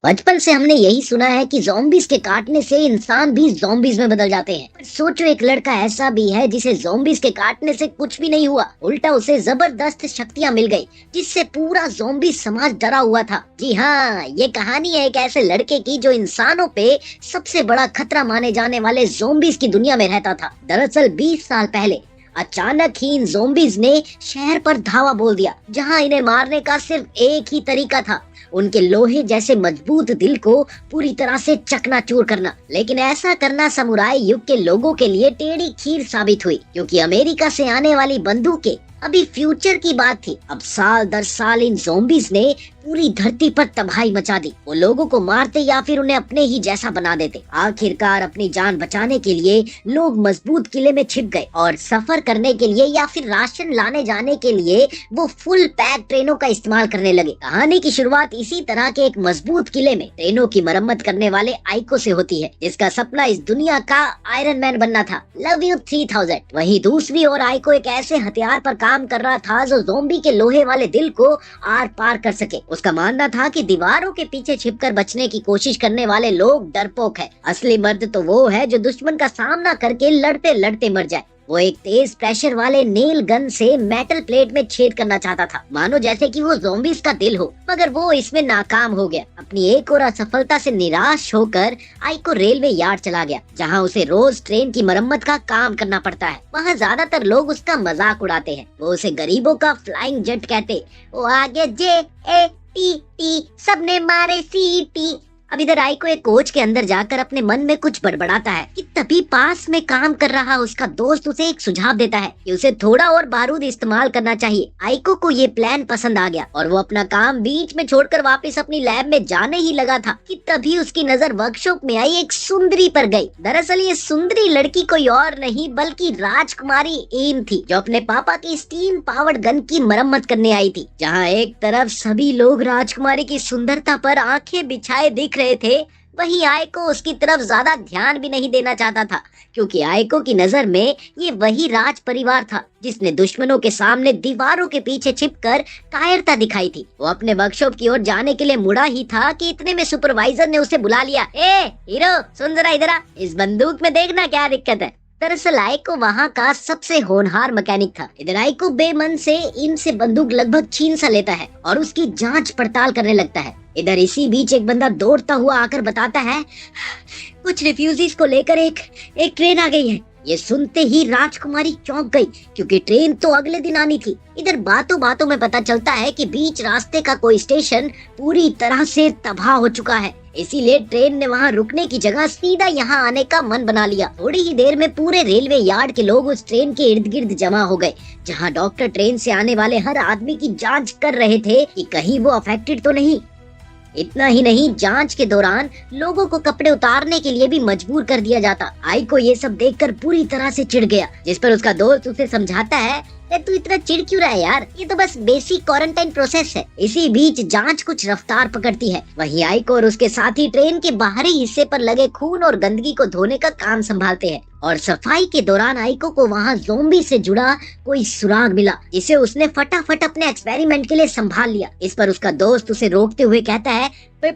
बचपन से हमने यही सुना है कि ज़ॉम्बीज़ के काटने से इंसान भी ज़ॉम्बीज़ में बदल जाते हैं। पर सोचो एक लड़का ऐसा भी है जिसे ज़ॉम्बीज़ के काटने से कुछ भी नहीं हुआ, उल्टा उसे जबरदस्त शक्तियां मिल गई जिससे पूरा ज़ॉम्बी समाज डरा हुआ था। जी हाँ, ये कहानी है एक ऐसे लड़के की जो इंसानों पे सबसे बड़ा खतरा माने जाने वाले ज़ॉम्बीज़ की दुनिया में रहता था। दरअसल 20 साल पहले अचानक ही इन ज़ॉम्बीज़ ने शहर पर धावा बोल दिया, जहां इन्हें मारने का सिर्फ एक ही तरीका था, उनके लोहे जैसे मजबूत दिल को पूरी तरह से चकनाचूर करना। लेकिन ऐसा करना समुराई युग के लोगों के लिए टेढ़ी खीर साबित हुई, क्योंकि अमेरिका से आने वाली बंदूकें अभी फ्यूचर की बात थी। अब साल दर साल इन ज़ॉम्बीज़ ने पूरी धरती पर तबाही मचा दी। वो लोगों को मारते या फिर उन्हें अपने ही जैसा बना देते। आखिरकार अपनी जान बचाने के लिए लोग मजबूत किले में छिप गए और सफर करने के लिए या फिर राशन लाने जाने के लिए वो फुल पैक ट्रेनों का इस्तेमाल करने लगे। कहानी की शुरुआत इसी तरह के एक मजबूत किले में ट्रेनों की मरम्मत करने वाले आइको से होती है, जिसका सपना इस दुनिया का आयरन मैन बनना था। Love you 3000। वहीं दूसरी ओर आइको एक ऐसे हथियार पर काम कर रहा था जो ज़ॉम्बी के लोहे वाले दिल को आर पार कर सके। उसका मानना था कि दीवारों के पीछे छिपकर बचने की कोशिश करने वाले लोग डरपोक है, असली मर्द तो वो है जो दुश्मन का सामना करके लड़ते लड़ते मर जाए। वो एक तेज प्रेशर वाले नेल गन से मेटल प्लेट में छेद करना चाहता था, मानो जैसे कि वो ज़ॉम्बीज़ का दिल हो, मगर वो इसमें नाकाम हो गया। अपनी एक और असफलता से निराश होकर आइको रेलवे यार्ड चला गया, जहां उसे रोज ट्रेन की मरम्मत का काम करना पड़ता है। वहां ज्यादातर लोग उसका मजाक उड़ाते हैं, वो उसे गरीबों का फ्लाइंग जेट कहते। वो आगे JATT सबने मारे सीटी। अब इधर आइको एक कोच के अंदर जाकर अपने मन में कुछ बड़बड़ाता है कि तभी पास में काम कर रहा उसका दोस्त उसे एक सुझाव देता है कि उसे थोड़ा और बारूद इस्तेमाल करना चाहिए। आइको को ये प्लान पसंद आ गया और वो अपना काम बीच में छोड़कर वापस अपनी लैब में जाने ही लगा था कि तभी उसकी नजर वर्कशॉप में आई एक सुंदरी पर गई। दरअसल ये सुंदरी लड़की कोई और नहीं बल्कि राजकुमारी एम थी, जो अपने पापा की स्टीम पावर्ड गन की मरम्मत करने आई थी। जहाँ एक तरफ सभी लोग राजकुमारी की सुंदरता पर आंखें बिछाए दिख रहे थे, वहीं आइको उसकी तरफ ज्यादा ध्यान भी नहीं देना चाहता था, क्योंकि आइको की नजर में ये वही राज परिवार था जिसने दुश्मनों के सामने दीवारों के पीछे छिपकर कायरता दिखाई थी। वो अपने वर्कशॉप की ओर जाने के लिए मुड़ा ही था कि इतने में सुपरवाइजर ने उसे बुला लिया। ए हीरो, सुन जरा इधर आ, इस बंदूक में देखना क्या दिक्कत है। दरअसल आइको वहाँ का सबसे होनहार मैकेनिक था। इधर आइको बेमन से इनसे बंदूक लगभग छीन सा लेता है और उसकी जांच पड़ताल करने लगता है। इधर इसी बीच एक बंदा दौड़ता हुआ आकर बताता है, कुछ रिफ्यूजीज को लेकर एक ट्रेन आ गई है। ये सुनते ही राजकुमारी चौंक गई, क्योंकि ट्रेन तो अगले दिन आनी थी। इधर बातों बातों में पता चलता है कि बीच रास्ते का कोई स्टेशन पूरी तरह से तबाह हो चुका है, इसीलिए ट्रेन ने वहाँ रुकने की जगह सीधा यहाँ आने का मन बना लिया। थोड़ी ही देर में पूरे रेलवे यार्ड के लोग उस ट्रेन के इर्द गिर्द जमा हो गए, जहाँ डॉक्टर ट्रेन से आने वाले हर आदमी की जांच कर रहे थे कि कहीं वो अफेक्टेड तो नहीं। इतना ही नहीं, जांच के दौरान लोगों को कपड़े उतारने के लिए भी मजबूर कर दिया जाता। आइको ये सब देखकर पूरी तरह से चिढ़ गया, जिस पर उसका दोस्त उसे समझाता है, तू इतना चिढ़ क्यों रहा है यार, ये तो बस बेसिक क्वारंटाइन प्रोसेस है। इसी बीच जांच कुछ रफ्तार पकड़ती है। वहीं आइको और उसके साथी ट्रेन के बाहरी हिस्से पर लगे खून और गंदगी को धोने का काम संभालते हैं, और सफाई के दौरान आइको को वहाँ ज़ॉम्बी से जुड़ा कोई सुराग मिला, जिसे उसने फटाफट अपने एक्सपेरिमेंट के लिए संभाल लिया। इस पर उसका दोस्त उसे रोकते हुए कहता है,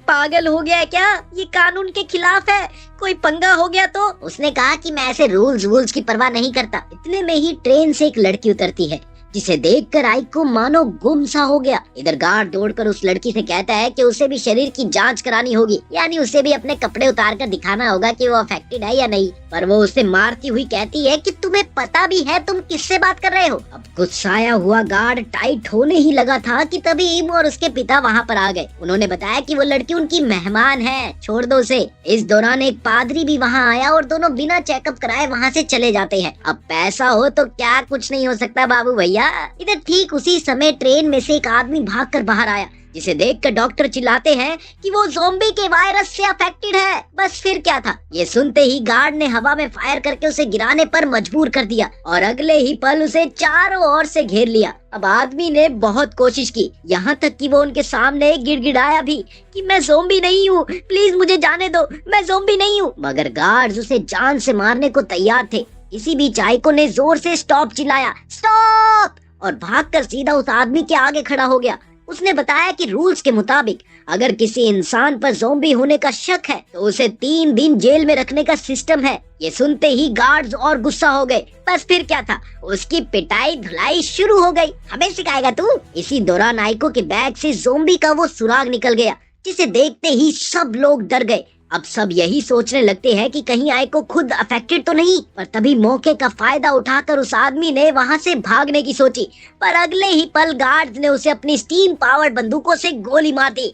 पागल हो गया है क्या, ये कानून के खिलाफ है, कोई पंगा हो गया तो। उसने कहा कि मैं ऐसे रूल्स की परवाह नहीं करता। इतने में ही ट्रेन से एक लड़की उतरती है, जिसे देखकर आइको मानो गुम सा हो गया। इधर गार्ड दौड़कर उस लड़की से कहता है कि उसे भी शरीर की जांच करानी होगी, यानी उसे भी अपने कपड़े उतार कर दिखाना होगा कि वो अफेक्टेड है या नहीं। पर वो उसे मारती हुई कहती है कि तुम्हें पता भी है तुम किससे बात कर रहे हो। अब गुस्साया हुआ गार्ड टाइट होने ही लगा था कि तभी इम और उसके पिता वहाँ पर आ गए। उन्होंने बताया कि वो लड़की उनकी मेहमान है, छोड़ दो उसे। इस दौरान एक पादरी भी वहाँ आया और दोनों बिना चेकअप कराए वहाँ से चले जाते हैं। अब पैसा हो तो क्या कुछ नहीं हो सकता बाबू भैया। इधर ठीक उसी समय ट्रेन में से एक आदमी भागकर बाहर आया, जिसे देखकर डॉक्टर चिल्लाते हैं कि वो ज़ॉम्बी के वायरस से अफेक्टेड है। बस फिर क्या था, ये सुनते ही गार्ड ने हवा में फायर करके उसे गिराने पर मजबूर कर दिया और अगले ही पल उसे चारों ओर से घेर लिया। अब आदमी ने बहुत कोशिश की, यहाँ तक कि वो उनके सामने गिड़गिड़ाया भी कि मैं ज़ॉम्बी नहीं हूँ, प्लीज मुझे जाने दो, मैं ज़ॉम्बी नहीं हूँ। मगर गार्ड्स उसे जान से मारने को तैयार थे। इसी बीच आइको ने जोर से स्टॉप चिल्लाया, स्टॉप, और भागकर सीधा उस आदमी के आगे खड़ा हो गया। उसने बताया कि रूल्स के मुताबिक अगर किसी इंसान पर ज़ॉम्बी होने का शक है तो उसे 3 दिन जेल में रखने का सिस्टम है। ये सुनते ही गार्ड्स और गुस्सा हो गए। बस फिर क्या था, उसकी पिटाई धुलाई शुरू हो गई। हमें सिखाएगा तू। इसी दौरान आइको के बैग से ज़ॉम्बी का वो सुराग निकल गया, जिसे देखते ही सब लोग डर गए। अब सब यही सोचने लगते हैं कि कहीं आइको खुद अफेक्टेड तो नहीं। पर तभी मौके का फायदा उठाकर उस आदमी ने वहां से भागने की सोची, पर अगले ही पल गार्ड्स ने उसे अपनी स्टीम पावर्ड बंदूकों से गोली मार दी,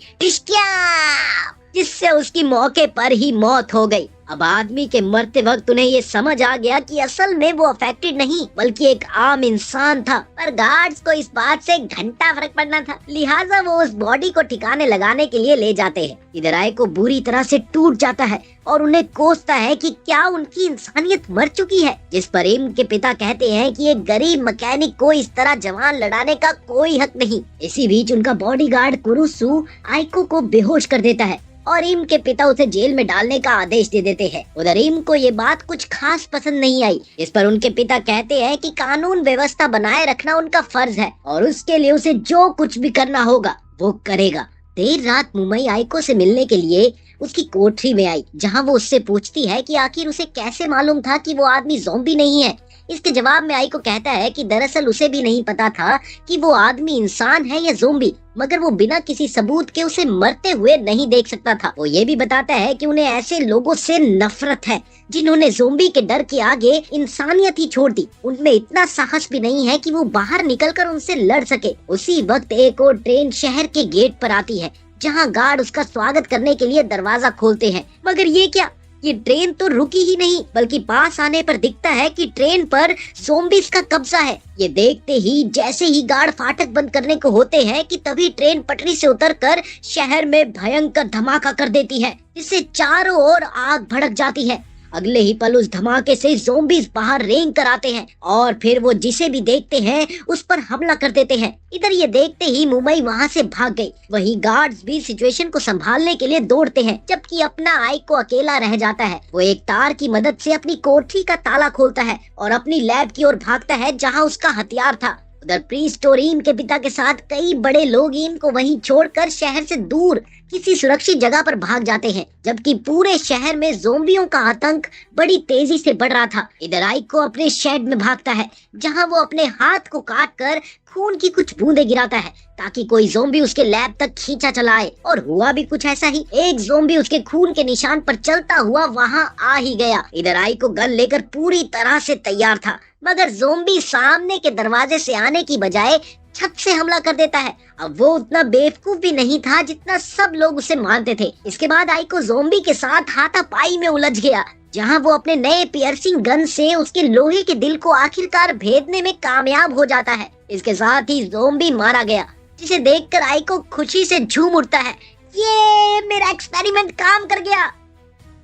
जिससे उसकी मौके पर ही मौत हो गई। अब आदमी के मरते वक्त उन्हें ये समझ आ गया कि असल में वो अफेक्टेड नहीं बल्कि एक आम इंसान था। पर गार्ड्स को इस बात से घंटा फर्क पड़ना था, लिहाजा वो उस बॉडी को ठिकाने लगाने के लिए ले जाते हैं। इधर आइको बुरी तरह से टूट जाता है और उन्हें कोसता है कि क्या उनकी इंसानियत मर चुकी है। जिस पर इम के पिता कहते हैं कि एक गरीब मैकेनिक को इस तरह जवान लड़ाने का कोई हक नहीं। इसी बीच उनका बॉडीगार्ड कुरुसु आइको को बेहोश कर देता है और इम के पिता उसे जेल में डालने का आदेश दे देते हैं। उधर इम को ये बात कुछ खास पसंद नहीं आई। इस पर उनके पिता कहते हैं कि कानून व्यवस्था बनाए रखना उनका फर्ज है और उसके लिए उसे जो कुछ भी करना होगा वो करेगा। देर रात मुमई आइको से मिलने के लिए उसकी कोठरी में आई, जहां वो उससे पूछती है कि आखिर उसे कैसे मालूम था कि वो आदमी ज़ॉम्बी नहीं है। इसके जवाब में आइको कहता है कि दरअसल उसे भी नहीं पता था कि वो आदमी इंसान है या ज़ॉम्बी, मगर वो बिना किसी सबूत के उसे मरते हुए नहीं देख सकता था। वो ये भी बताता है कि उन्हें ऐसे लोगों से नफरत है जिन्होंने ज़ॉम्बी के डर के आगे इंसानियत ही छोड़ दी। उनमें इतना साहस भी नहीं है कि वो बाहर निकलकर उनसे लड़ सके। उसी वक्त एक और ट्रेन शहर के गेट पर आती है, जहां गार्ड उसका स्वागत करने के लिए दरवाजा खोलते हैं। मगर ये क्या, ये ट्रेन तो रुकी ही नहीं, बल्कि पास आने पर दिखता है कि ट्रेन पर ज़ॉम्बीज़ का कब्जा है। ये देखते ही जैसे ही गार्ड फाटक बंद करने को होते हैं कि तभी ट्रेन पटरी से उतरकर शहर में भयंकर धमाका कर देती है, जिससे चारों ओर आग भड़क जाती है। अगले ही पल उस धमाके से ज़ॉम्बीज़ बाहर रेंग कर आते हैं और फिर वो जिसे भी देखते हैं उस पर हमला कर देते हैं। इधर ये देखते ही मुमई वहां से भाग गई। वहीं गार्ड्स भी सिचुएशन को संभालने के लिए दौड़ते हैं, जबकि अपना आइको अकेला रह जाता है। वो एक तार की मदद से अपनी कोठरी का ताला खोलता है और अपनी लैब की ओर भागता है जहाँ उसका हथियार था। उधर प्रीस्ट और ईम के पिता के साथ कई बड़े लोग ईम को वहीं छोड़कर शहर से दूर किसी सुरक्षित जगह पर भाग जाते हैं, जबकि पूरे शहर में ज़ॉम्बियों का आतंक बड़ी तेजी से बढ़ रहा था। इधर आइको अपने शेड में भागता है, जहां वो अपने हाथ को काटकर खून की कुछ बूंदें गिराता है ताकि कोई ज़ॉम्बी उसके लैब तक खींचा चलाए। और हुआ भी कुछ ऐसा ही। एक ज़ॉम्बी उसके खून के निशान पर चलता हुआ वहां आ ही गया। इधर आइको गन लेकर पूरी तरह से तैयार था, मगर ज़ॉम्बी सामने के दरवाजे से आने की बजाय छत से हमला कर देता है। अब वो उतना बेवकूफ भी नहीं था जितना सब लोग उसे मानते थे। इसके बाद आइको ज़ॉम्बी के साथ हाथापाई में उलझ गया, जहां वो अपने नए पियर्सिंग गन से उसके लोहे के दिल को आखिरकार भेदने में कामयाब हो जाता है। इसके साथ ही ज़ॉम्बी मारा गया, जिसे देखकर आइको खुशी से झूम उठता है। ये मेरा एक्सपेरिमेंट काम कर गया।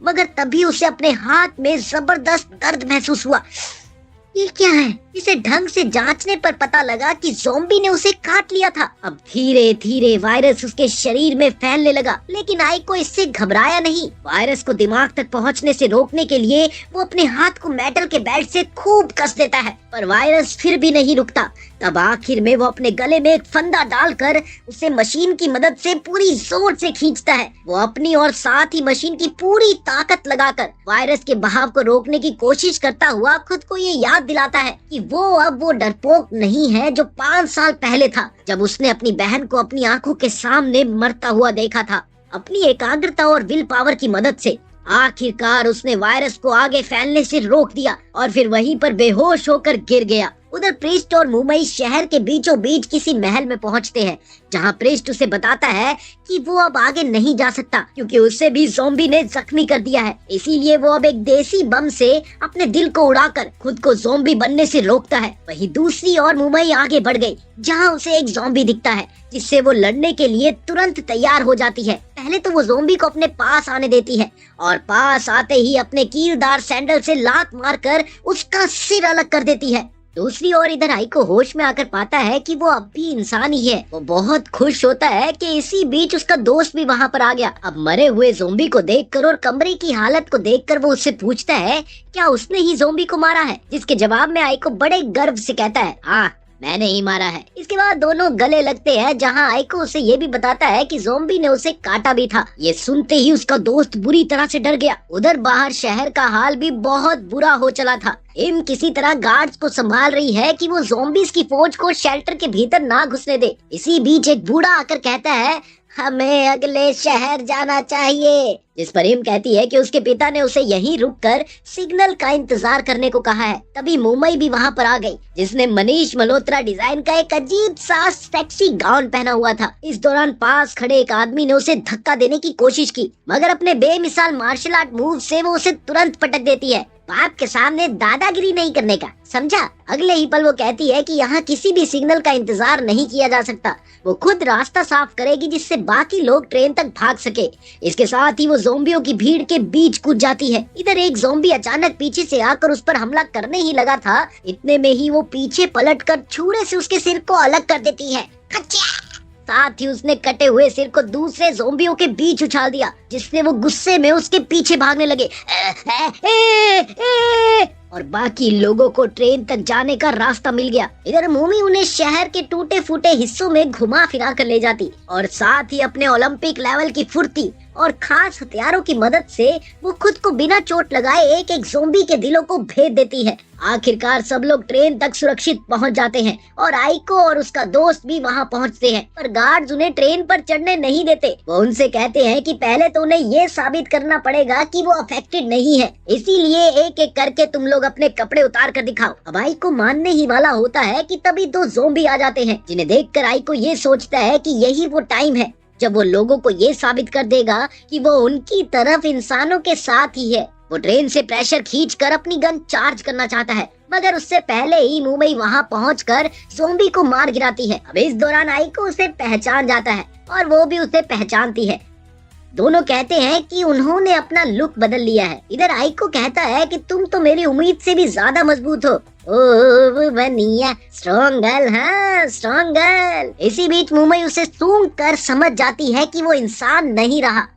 मगर तभी उसे अपने हाथ में जबरदस्त दर्द महसूस हुआ। ये क्या है? इसे ढंग से जांचने पर पता लगा कि ज़ॉम्बी ने उसे काट लिया था। अब धीरे धीरे वायरस उसके शरीर में फैलने लगा, लेकिन आइको इससे घबराया नहीं। वायरस को दिमाग तक पहुंचने से रोकने के लिए वो अपने हाथ को मेटल के बेल्ट से खूब कस देता है, पर वायरस फिर भी नहीं रुकता। तब आखिर में वो अपने गले में एक फंदा डालकर उसे मशीन की मदद से पूरी जोर से खींचता है। वो अपनी और साथ ही मशीन की पूरी ताकत लगाकर वायरस के बहाव को रोकने की कोशिश करता हुआ खुद को ये याद दिलाता है कि वो डरपोक नहीं है जो 5 साल पहले था, जब उसने अपनी बहन को अपनी आंखों के सामने मरता हुआ देखा था। अपनी एकाग्रता और विल पावर की मदद से आखिरकार उसने वायरस को आगे फैलने से रोक दिया और फिर वहीं पर बेहोश होकर गिर गया। उधर प्रिस्ट और मुमई शहर के बीचों बीच किसी महल में पहुंचते हैं, जहां प्रिस्ट उसे बताता है कि वो अब आगे नहीं जा सकता क्योंकि उसे भी ज़ॉम्बी ने जख्मी कर दिया है। इसीलिए वो अब एक देसी बम से अपने दिल को उड़ाकर खुद को ज़ॉम्बी बनने से रोकता है। वहीं दूसरी ओर मुमई आगे बढ़ गई, जहां उसे एक ज़ॉम्बी दिखता है, जिससे वो लड़ने के लिए तुरंत तैयार हो जाती है। पहले तो वो ज़ॉम्बी को अपने पास आने देती है और पास आते ही अपने कीलदार सैंडल से लात मारकर उसका सिर अलग कर देती है। दूसरी ओर इधर आइको होश में आकर पाता है कि वो अब भी इंसान ही है। वो बहुत खुश होता है कि इसी बीच उसका दोस्त भी वहाँ पर आ गया। अब मरे हुए ज़ॉम्बी को देखकर और कमरे की हालत को देखकर वो उससे पूछता है क्या उसने ही ज़ॉम्बी को मारा है, जिसके जवाब में आइको बड़े गर्व से कहता है हाँ मैंने ही मारा है। इसके बाद दोनों गले लगते हैं, जहाँ आइको उसे ये भी बताता है कि ज़ॉम्बी ने उसे काटा भी था। ये सुनते ही उसका दोस्त बुरी तरह से डर गया। उधर बाहर शहर का हाल भी बहुत बुरा हो चला था। इम किसी तरह गार्ड्स को संभाल रही है कि वो ज़ॉम्बीज़ की फौज को शेल्टर के भीतर ना घुसने दे। इसी बीच एक बूढ़ा आकर कहता है, हमें अगले शहर जाना चाहिए। जिस पर इम कहती है कि उसके पिता ने उसे यहीं रुककर सिग्नल का इंतजार करने को कहा है। तभी मुंबई भी वहाँ पर आ गई, जिसने मनीष मल्होत्रा डिजाइन का एक अजीब सा सेक्सी गाउन पहना हुआ था। इस दौरान पास खड़े एक आदमी ने उसे धक्का देने की कोशिश की, मगर अपने बेमिसाल मार्शल आर्ट मूव से वो उसे तुरंत पटक देती है। बाप के सामने दादागिरी नहीं करने का, समझा। अगले ही पल वो कहती है कि यहाँ किसी भी सिग्नल का इंतजार नहीं किया जा सकता। वो खुद रास्ता साफ करेगी जिससे बाकी लोग ट्रेन तक भाग सके। इसके साथ ही वो ज़ॉम्बियों की भीड़ के बीच कूद जाती है। इधर एक ज़ॉम्बी अचानक पीछे से आकर उस पर हमला करने ही लगा था, इतने में ही वो पीछे पलटकर छुरे से उसके सिर को अलग कर देती है। साथ ही उसने कटे हुए सिर को दूसरे ज़ॉम्बियों के बीच उछाल दिया, जिससे वो गुस्से में उसके पीछे भागने लगे। और बाकी लोगों को ट्रेन तक जाने का रास्ता मिल गया। इधर मूमी उन्हें शहर के टूटे फूटे हिस्सों में घुमा फिरा कर ले जाती और साथ ही अपने ओलंपिक लेवल की फुर्ती और खास हथियारों की मदद से वो खुद को बिना चोट लगाए एक एक ज़ॉम्बी के दिलों को भेद देती है। आखिरकार सब लोग ट्रेन तक सुरक्षित पहुंच जाते हैं और आइको और उसका दोस्त भी वहां पहुंचते हैं, पर गार्ड्स उन्हें ट्रेन पर चढ़ने नहीं देते। वो उनसे कहते हैं कि पहले तो उन्हें ये साबित करना पड़ेगा कि वो अफेक्टेड नहीं है, इसीलिए एक एक करके तुम लोग अपने कपड़े उतार कर दिखाओ। अब आइको मानने ही वाला होता है कि तभी दो ज़ॉम्बी आ जाते हैं, जिन्हें देखकर आइको ये सोचता है कि यही वो टाइम है जब वो लोगों को ये साबित कर देगा कि वो उनकी तरफ इंसानों के साथ ही है। वो ट्रेन से प्रेशर खींचकर अपनी गन चार्ज करना चाहता है, मगर उससे पहले ही मुंबई वहां पहुंचकर ज़ॉम्बी को मार गिराती है। अब इस दौरान आइको उसे पहचान जाता है और वो भी उसे पहचानती है। दोनों कहते हैं कि उन्होंने अपना लुक बदल लिया है। इधर आइको कहता है कि तुम तो मेरी उम्मीद से भी ज्यादा मजबूत हो। ओह बनिया, स्ट्रॉन्ग गर्ल, हाँ स्ट्रॉन्ग गर्ल। इसी बीच मुंबई उसे सूंघ कर समझ जाती है कि वो इंसान नहीं रहा,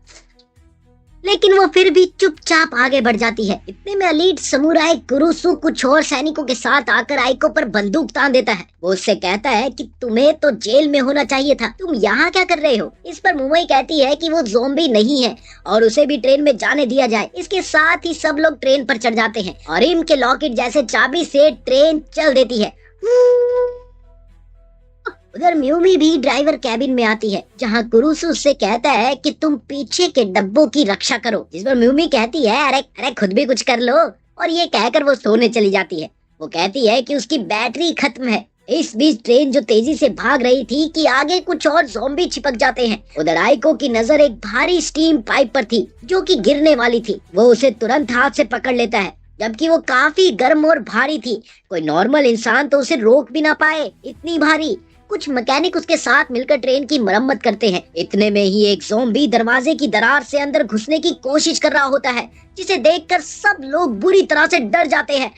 लेकिन वो फिर भी चुपचाप आगे बढ़ जाती है। इतने में एलीट समुराई कुरुसु कुछ और सैनिकों के साथ आकर आइको पर बंदूक तान देता है। वो उससे कहता है कि तुम्हें तो जेल में होना चाहिए था, तुम यहाँ क्या कर रहे हो। इस पर मुंबई कहती है कि वो ज़ॉम्बी नहीं है और उसे भी ट्रेन में जाने दिया जाए। इसके साथ ही सब लोग ट्रेन पर चढ़ जाते हैं और इम के लॉकेट जैसे चाबी से ट्रेन चल देती है। उधर म्यूमी भी ड्राइवर कैबिन में आती है, जहाँ कुरुसु उससे कहता है कि तुम पीछे के डब्बों की रक्षा करो। जिस पर म्यूमी कहती है अरे अरे खुद भी कुछ कर लो, और ये कहकर वो सोने चली जाती है। वो कहती है कि उसकी बैटरी खत्म है। इस बीच ट्रेन जो तेजी से भाग रही थी कि आगे कुछ और ज़ॉम्बी चिपक जाते हैं। उधर आइको की नजर एक भारी स्टीम पाइप पर थी जो कि गिरने वाली थी। वो उसे तुरंत हाथ से पकड़ लेता है, जबकि वो काफी गर्म और भारी थी। कोई नॉर्मल इंसान तो उसे रोक भी ना पाए, इतनी भारी। कुछ मैकेनिक उसके साथ मिलकर ट्रेन की मरम्मत करते हैं। इतने में ही एक ज़ॉम्बी दरवाजे की दरार से अंदर घुसने की कोशिश कर रहा होता है, जिसे देखकर सब लोग बुरी तरह से डर जाते हैं।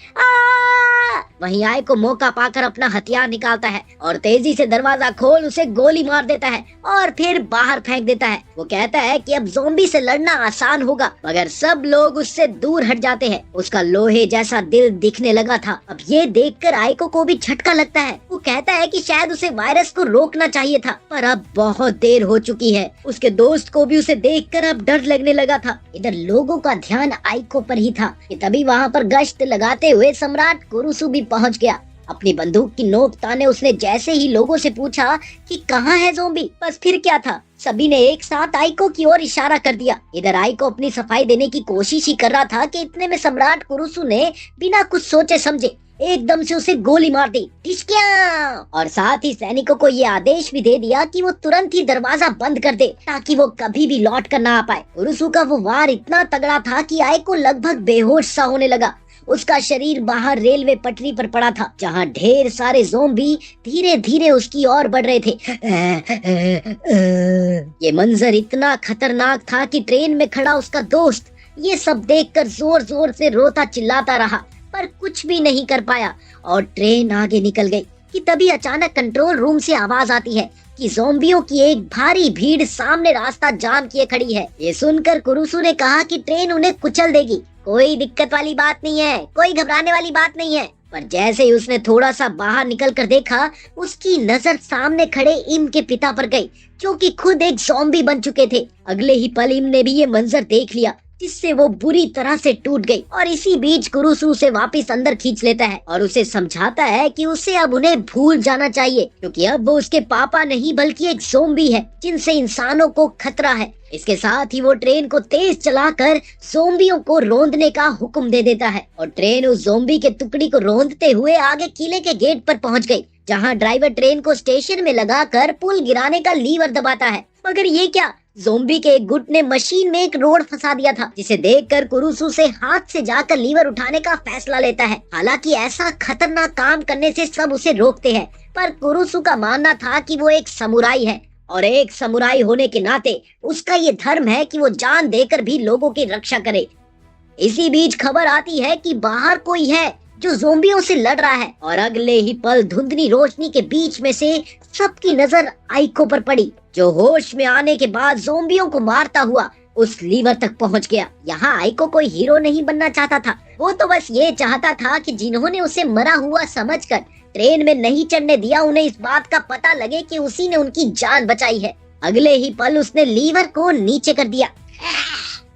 वहीं आइको मौका पाकर अपना हथियार निकालता है और तेजी से दरवाजा खोल उसे गोली मार देता है और फिर बाहर फेंक देता है। वो कहता है कि अब ज़ॉम्बी से लड़ना आसान होगा, मगर सब लोग उससे दूर हट जाते हैं। उसका लोहे जैसा दिल दिखने लगा था। अब ये देखकर आइको को भी झटका लगता है। वो कहता है कि शायद उसे वायरस को रोकना चाहिए था, पर अब बहुत देर हो चुकी है। उसके दोस्त को भी उसे देखकर अब डर लगने लगा था। इधर लोगों का ध्यान आइको पर ही था कि तभी वहाँ पर गश्त लगाते हुए सम्राट कुरुसु भी पहुँच गया। अपनी बंदूक की नोक ताने उसने जैसे ही लोगों से पूछा कि कहाँ है ज़ॉम्बी, बस फिर क्या था, सभी ने एक साथ आइको की ओर इशारा कर दिया। इधर आइको अपनी सफाई देने की कोशिश ही कर रहा था कि इतने में सम्राट कुरुसु ने बिना कुछ सोचे समझे एकदम से उसे गोली मार दी, और साथ ही सैनिकों को ये आदेश भी दे दिया कि वो तुरंत ही दरवाजा बंद कर दे ताकि वो कभी भी लौट कर ना आ पाए। कुरुसु का वो वार इतना तगड़ा था कि आइको लगभग बेहोश सा होने लगा। उसका शरीर बाहर रेलवे पटरी पर पड़ा था, जहाँ ढेर सारे ज़ॉम्बी धीरे धीरे उसकी ओर बढ़ रहे थे। ये मंजर इतना खतरनाक था कि ट्रेन में खड़ा उसका दोस्त ये सब देखकर जोर जोर से रोता चिल्लाता रहा, पर कुछ भी नहीं कर पाया और ट्रेन आगे निकल गई। कि तभी अचानक कंट्रोल रूम से आवाज आती है कि ज़ॉम्बियों की एक भारी भीड़ सामने रास्ता जाम किए खड़ी है। ये सुनकर कुरुसु ने कहा कि ट्रेन उन्हें कुचल देगी। कोई दिक्कत वाली बात नहीं है, कोई घबराने वाली बात नहीं है, पर जैसे ही उसने थोड़ा सा बाहर निकल कर देखा, उसकी नजर सामने खड़े इम के पिता पर गई, जो कि खुद एक ज़ॉम्बी बन चुके थे। अगले ही पल इम ने भी ये मंजर देख लिया, जिससे वो बुरी तरह से टूट गई और इसी बीच कुरुसु उसे वापस अंदर खींच लेता है और उसे समझाता है कि उसे अब उन्हें भूल जाना चाहिए, क्योंकि अब वो उसके पापा नहीं बल्कि एक ज़ॉम्बी है जिनसे इंसानों को खतरा है। इसके साथ ही वो ट्रेन को तेज चलाकर ज़ॉम्बियों को रौंदने का हुक्म दे देता है और ट्रेन उस ज़ॉम्बी के टुकड़ी को रौंदते हुए आगे किले के गेट पर पहुंच गई, जहां ड्राइवर ट्रेन को स्टेशन में लगाकर पुल गिराने का लीवर दबाता है। मगर ये क्या, ज़ॉम्बी के एक गुट ने मशीन में एक रोड फंसा दिया था, जिसे देखकर कुरुसु से हाथ से जाकर लीवर उठाने का फैसला लेता है। हालांकि ऐसा खतरनाक काम करने से सब उसे रोकते हैं, पर कुरुसु का मानना था कि वो एक समुराई है और एक समुराई होने के नाते उसका ये धर्म है कि वो जान देकर भी लोगों की रक्षा करे। इसी बीच खबर आती है कि बाहर कोई है जो ज़ॉम्बियों से लड़ रहा है और अगले ही पल धुंधली रोशनी के बीच में से सबकी नजर आइको पर पड़ी, जो होश में आने के बाद ज़ॉम्बियों को मारता हुआ उस लीवर तक पहुंच गया। यहाँ आइको कोई हीरो नहीं बनना चाहता था, वो तो बस ये चाहता था कि जिन्होंने उसे मरा हुआ समझकर ट्रेन में नहीं चढ़ने दिया, उन्हें इस बात का पता लगे कि उसी ने उनकी जान बचाई है। अगले ही पल उसने लीवर को नीचे कर दिया,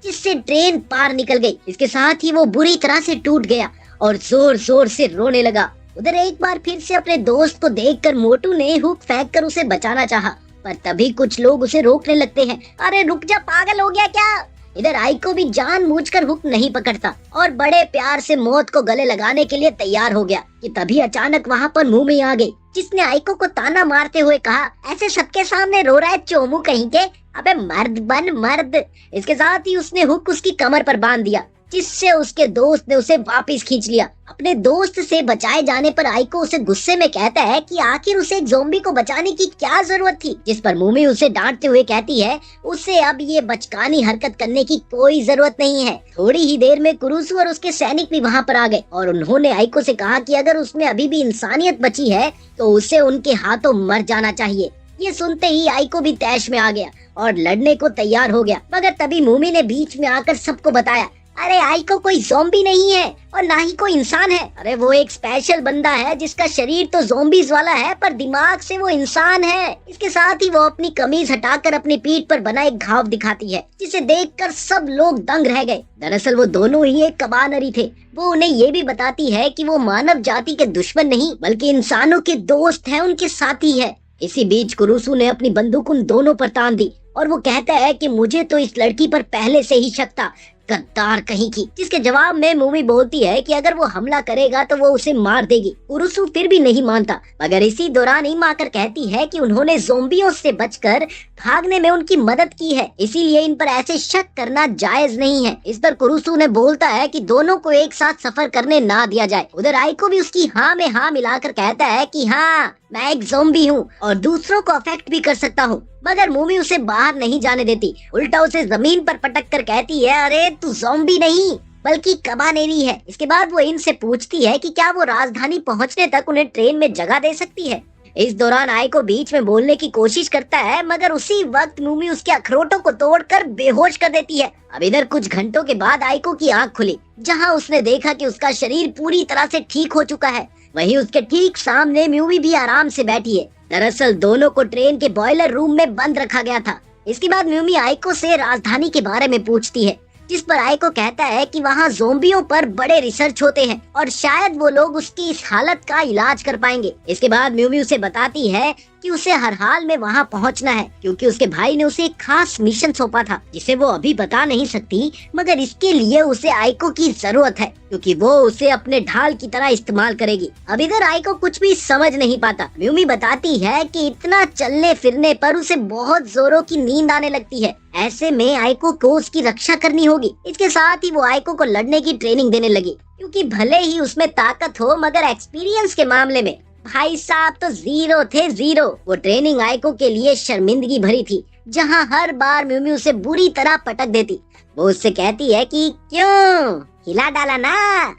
जिससे ट्रेन पार निकल गई। इसके साथ ही वो बुरी तरह से टूट गया और जोर जोर से रोने लगा। उधर एक बार फिर से अपने दोस्त को देखकर मोटू ने हुक फेंक कर उसे बचाना चाहा, पर तभी कुछ लोग उसे रोकने लगते हैं। अरे रुक जा, पागल हो गया क्या? इधर आइको भी जानबूझकर हुक नहीं पकड़ता और बड़े प्यार से मौत को गले लगाने के लिए तैयार हो गया कि तभी अचानक वहाँ पर मूमी आ गई, जिसने आइको को ताना मारते हुए कहा, ऐसे सबके सामने रो रहा है चोमू कहीं के, अबे मर्द बन मर्द। इसके साथ ही उसने हुक उसकी कमर पर बांध दिया, जिससे उसके दोस्त ने उसे वापस खींच लिया। अपने दोस्त से बचाए जाने पर आइको उसे गुस्से में कहता है कि आखिर उसे एक ज़ॉम्बी को बचाने की क्या जरूरत थी, जिस पर मूमी उसे डांटते हुए कहती है उसे अब ये बचकानी हरकत करने की कोई जरूरत नहीं है। थोड़ी ही देर में कुरुसु और उसके सैनिक भी वहाँ पर आ गए और उन्होंने आइको से कहा कि अगर उसमें अभी भी इंसानियत बची है तो उसे उनके हाथों मर जाना चाहिए। ये सुनते ही आइको भी तैश में आ गया और लड़ने को तैयार हो गया, मगर तभी मूमी ने बीच में आकर सबको बताया, अरे आइको कोई ज़ॉम्बी नहीं है और ना ही कोई इंसान है, अरे वो एक स्पेशल बंदा है जिसका शरीर तो ज़ॉम्बीज वाला है पर दिमाग से वो इंसान है। इसके साथ ही वो अपनी कमीज हटाकर अपनी पीठ पर बना एक घाव दिखाती है, जिसे देखकर सब लोग दंग रह गए। दरअसल वो दोनों ही एक कबानरी थे। वो उन्हें ये भी बताती है कि वो मानव जाति के दुश्मन नहीं बल्कि इंसानों के दोस्त है, उनके साथी है। इसी बीच कुरुसु ने अपनी बंदूक उन दोनों पर तान दी और वो कहता है कि मुझे तो इस लड़की पर पहले से ही शक था, गद्दार कहीं की। जिसके जवाब में मूवी बोलती है कि अगर वो हमला करेगा तो वो उसे मार देगी। कुरुसु फिर भी नहीं मानता, मगर इसी दौरान इम आकर कहती है कि उन्होंने ज़ॉम्बियों से बचकर भागने में उनकी मदद की है, इसीलिए इन पर ऐसे शक करना जायज नहीं है। इस पर कुरुसु ने बोलता है कि दोनों को एक साथ सफर करने ना दिया जाए। उधर आइको भी उसकी हाँ में हाँ मिलाकर कहता है कि हाँ मैं एक ज़ॉम्बी हूँ और दूसरों को अफेक्ट भी कर सकता हूँ, मगर मूमी उसे बाहर नहीं जाने देती। उल्टा उसे जमीन पर पटक कर कहती है, अरे तू ज़ॉम्बी नहीं बल्कि कबानेरी है। इसके बाद वो इनसे पूछती है कि क्या वो राजधानी पहुंचने तक उन्हें ट्रेन में जगह दे सकती है। इस दौरान आइको बीच में बोलने की कोशिश करता है, मगर उसी वक्त मूमी उसके अखरोटों को तोड़कर बेहोश कर देती है। अब इधर कुछ घंटों के बाद आइको की आंख खुली, जहां उसने देखा कि उसका शरीर पूरी तरह से ठीक हो चुका है। वहीं उसके ठीक सामने मूवी भी आराम से बैठी है। दरअसल दोनों को ट्रेन के बॉयलर रूम में बंद रखा गया था। इसके बाद म्यूमी आइको से राजधानी के बारे में पूछती है, जिस पर आइको कहता है कि वहाँ ज़ॉम्बियों पर बड़े रिसर्च होते हैं और शायद वो लोग उसकी इस हालत का इलाज कर पाएंगे। इसके बाद म्यूमी उसे बताती है कि उसे हर हाल में वहाँ पहुँचना है, क्योंकि उसके भाई ने उसे एक खास मिशन सौंपा था जिसे वो अभी बता नहीं सकती, मगर इसके लिए उसे आइको की जरूरत है क्योंकि वो उसे अपने ढाल की तरह इस्तेमाल करेगी। अब इधर आइको कुछ भी समझ नहीं पाता। म्यूमी बताती है कि इतना चलने फिरने पर उसे बहुत जोरों की नींद आने लगती है, ऐसे में आइको को उसकी रक्षा करनी होगी। इसके साथ ही वो आइको को लड़ने की ट्रेनिंग देने लगी, क्योंकि भले ही उसमें ताकत हो मगर एक्सपीरियंस के मामले में भाई साहब तो जीरो थे, जीरो। वो ट्रेनिंग आइको के लिए शर्मिंदगी भरी थी, जहाँ हर बार म्यूमी उसे बुरी तरह पटक देती। वो उससे कहती है कि क्यों हिला डाला ना,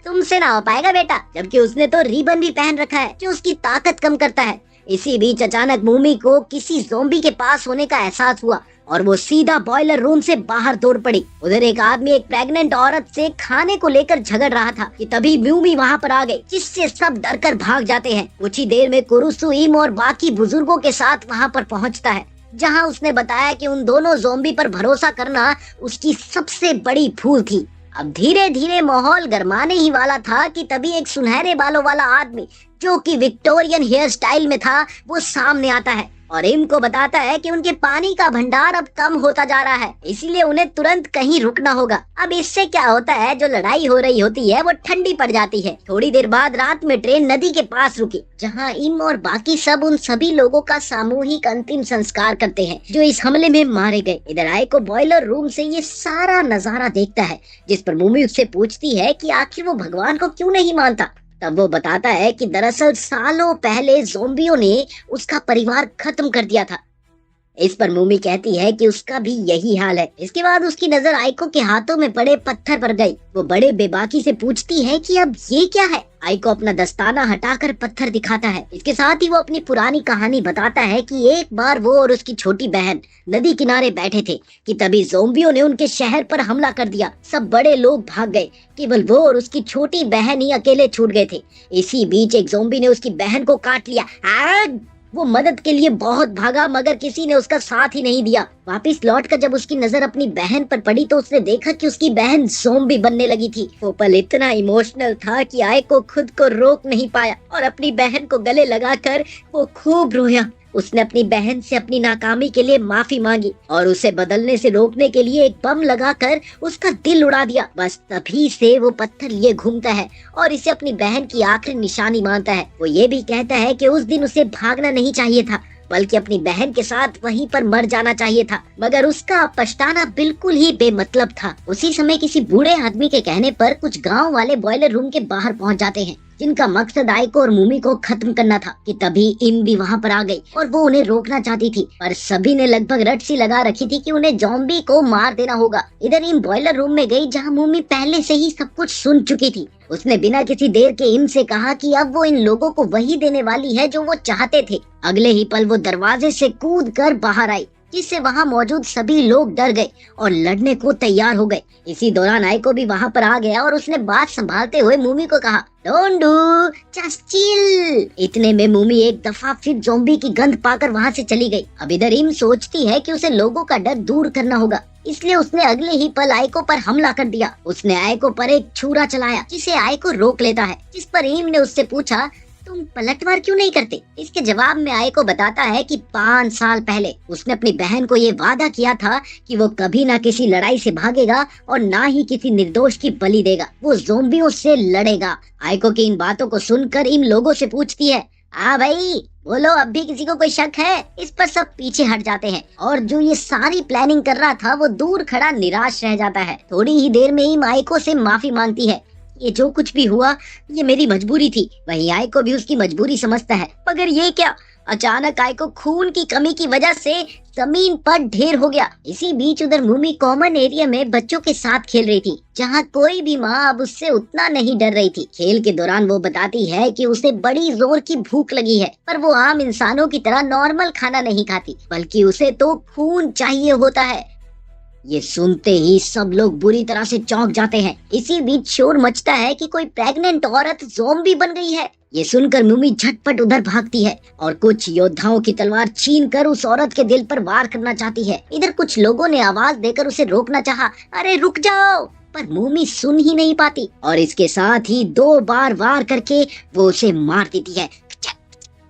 तुमसे ना हो पाएगा बेटा, जबकि उसने तो रिबन भी पहन रखा है जो उसकी ताकत कम करता है। इसी बीच अचानक मूमी को किसी ज़ॉम्बी के पास होने का एहसास हुआ और वो सीधा बॉयलर रूम से बाहर दौड़ पड़ी। उधर एक आदमी एक प्रेग्नेंट औरत से खाने को लेकर झगड़ रहा था कि तभी म्यूमी वहाँ पर आ गई, जिससे सब डर कर भाग जाते हैं। कुछ ही देर में कुरुसु, इम और बाकी बुजुर्गों के साथ वहाँ पर पहुँचता है, जहाँ उसने बताया कि उन दोनों ज़ॉम्बी पर भरोसा करना उसकी सबसे बड़ी भूल थी। अब धीरे धीरे माहौल गरमाने ही वाला था कि तभी एक सुनहरे बालों वाला आदमी, जो कि विक्टोरियन हेयर स्टाइल में था, वो सामने आता है और इम को बताता है कि उनके पानी का भंडार अब कम होता जा रहा है, इसीलिए उन्हें तुरंत कहीं रुकना होगा। अब इससे क्या होता है, जो लड़ाई हो रही होती है वो ठंडी पड़ जाती है। थोड़ी देर बाद रात में ट्रेन नदी के पास रुकी, जहां इम और बाकी सब उन सभी लोगों का सामूहिक अंतिम संस्कार करते हैं जो इस हमले में मारे गए। इधर आइको बॉयलर रूम से ये सारा नजारा देखता है, जिस पर मूमी उससे पूछती है कि आखिर वो भगवान को क्यों नहीं मानता। तब वो बताता है कि दरअसल सालों पहले ज़ॉम्बियों ने उसका परिवार खत्म कर दिया था। इस पर मूमी कहती है कि उसका भी यही हाल है। इसके बाद उसकी नजर आइको के हाथों में पड़े पत्थर पर गई। वो बड़े बेबाकी से पूछती है कि अब ये क्या है। आइको अपना दस्ताना हटाकर पत्थर दिखाता है। इसके साथ ही वो अपनी पुरानी कहानी बताता है कि एक बार वो और उसकी छोटी बहन नदी किनारे बैठे थे कि तभी ज़ॉम्बियों ने उनके शहर पर हमला कर दिया। सब बड़े लोग भाग गए, केवल वो और उसकी छोटी बहन ही अकेले छूट गए थे। इसी बीच एक ज़ॉम्बी ने उसकी बहन को काट लिया। वो मदद के लिए बहुत भागा, मगर किसी ने उसका साथ ही नहीं दिया। वापिस लौटकर जब उसकी नजर अपनी बहन पर पड़ी तो उसने देखा कि उसकी बहन ज़ॉम्बी बनने लगी थी। वो पल इतना इमोशनल था कि आइको खुद को रोक नहीं पाया और अपनी बहन को गले लगाकर वो खूब रोया। उसने अपनी बहन से अपनी नाकामी के लिए माफी मांगी और उसे बदलने से रोकने के लिए एक बम लगाकर उसका दिल उड़ा दिया। बस तभी से वो पत्थर लिए घूमता है और इसे अपनी बहन की आखिरी निशानी मानता है। वो ये भी कहता है कि उस दिन उसे भागना नहीं चाहिए था, बल्कि अपनी बहन के साथ वहीं पर मर जाना चाहिए था, मगर उसका पछताना बिल्कुल ही बेमतलब था। उसी समय किसी बूढ़े आदमी के कहने पर कुछ गांव वाले बॉयलर रूम के बाहर पहुंच जाते हैं, जिनका मकसद आइको और मूमी को खत्म करना था। कि तभी इम भी वहां पर आ गई और वो उन्हें रोकना चाहती थी, पर सभी ने लगभग रट सी लगा रखी थी कि उन्हें ज़ॉम्बी को मार देना होगा। इधर इम बॉयलर रूम में गई, जहां मूमी पहले से ही सब कुछ सुन चुकी थी। उसने बिना किसी देर के इम से कहा कि अब वो इन लोगों को वही देने वाली है जो वो चाहते थे। अगले ही पल वो दरवाजे से कूद कर बाहर आई, जिससे वहाँ मौजूद सभी लोग डर गए और लड़ने को तैयार हो गए। इसी दौरान आइको भी वहाँ पर आ गया और उसने बात संभालते हुए मूमी को कहा, डोंट डू, जस्ट चिल। इतने में मूमी एक दफा फिर ज़ॉम्बी की गंध पाकर वहाँ से चली गई। अब इधर इम सोचती है कि उसे लोगों का डर दूर करना होगा, इसलिए उसने अगले ही पल आइको पर हमला कर दिया। उसने आइको पर एक छुरा चलाया, जिसे आइको रोक लेता है। जिस पर इम ने उससे पूछा, तुम पलटवार क्यों नहीं करते? इसके जवाब में आइको बताता है कि 5 साल पहले उसने अपनी बहन को ये वादा किया था कि वो कभी ना किसी लड़ाई से भागेगा और ना ही किसी निर्दोष की बलि देगा। वो ज़ॉम्बियों से लड़ेगा। आइको की इन बातों को सुनकर इन लोगों से पूछती है, भाई बोलो, अब भी किसी को कोई शक है? इस पर सब पीछे हट जाते हैं और जो ये सारी प्लानिंग कर रहा था वो दूर खड़ा निराश रह जाता है। थोड़ी ही देर में ही आइको से माफी मांगती है। ये जो कुछ भी हुआ ये मेरी मजबूरी थी। वहीं आइको भी उसकी मजबूरी समझता है, मगर ये क्या, अचानक आइको खून की कमी की वजह से जमीन पर ढेर हो गया। इसी बीच उधर मूमी कॉमन एरिया में बच्चों के साथ खेल रही थी, जहाँ कोई भी माँ अब उससे उतना नहीं डर रही थी। खेल के दौरान वो बताती है कि उसे बड़ी जोर की भूख लगी है, पर वो आम इंसानों की तरह नॉर्मल खाना नहीं खाती, बल्कि उसे तो खून चाहिए होता है। ये सुनते ही सब लोग बुरी तरह से चौंक जाते हैं। इसी बीच शोर मचता है कि कोई प्रेग्नेंट औरत ज़ॉम्बी बन गई है। ये सुनकर मूमी झटपट उधर भागती है और कुछ योद्धाओं की तलवार छीनकर उस औरत के दिल पर वार करना चाहती है। इधर कुछ लोगों ने आवाज देकर उसे रोकना चाहा, अरे रुक जाओ, पर मूमी सुन ही नहीं पाती और इसके साथ ही 2 बार वार करके वो उसे मार देती है।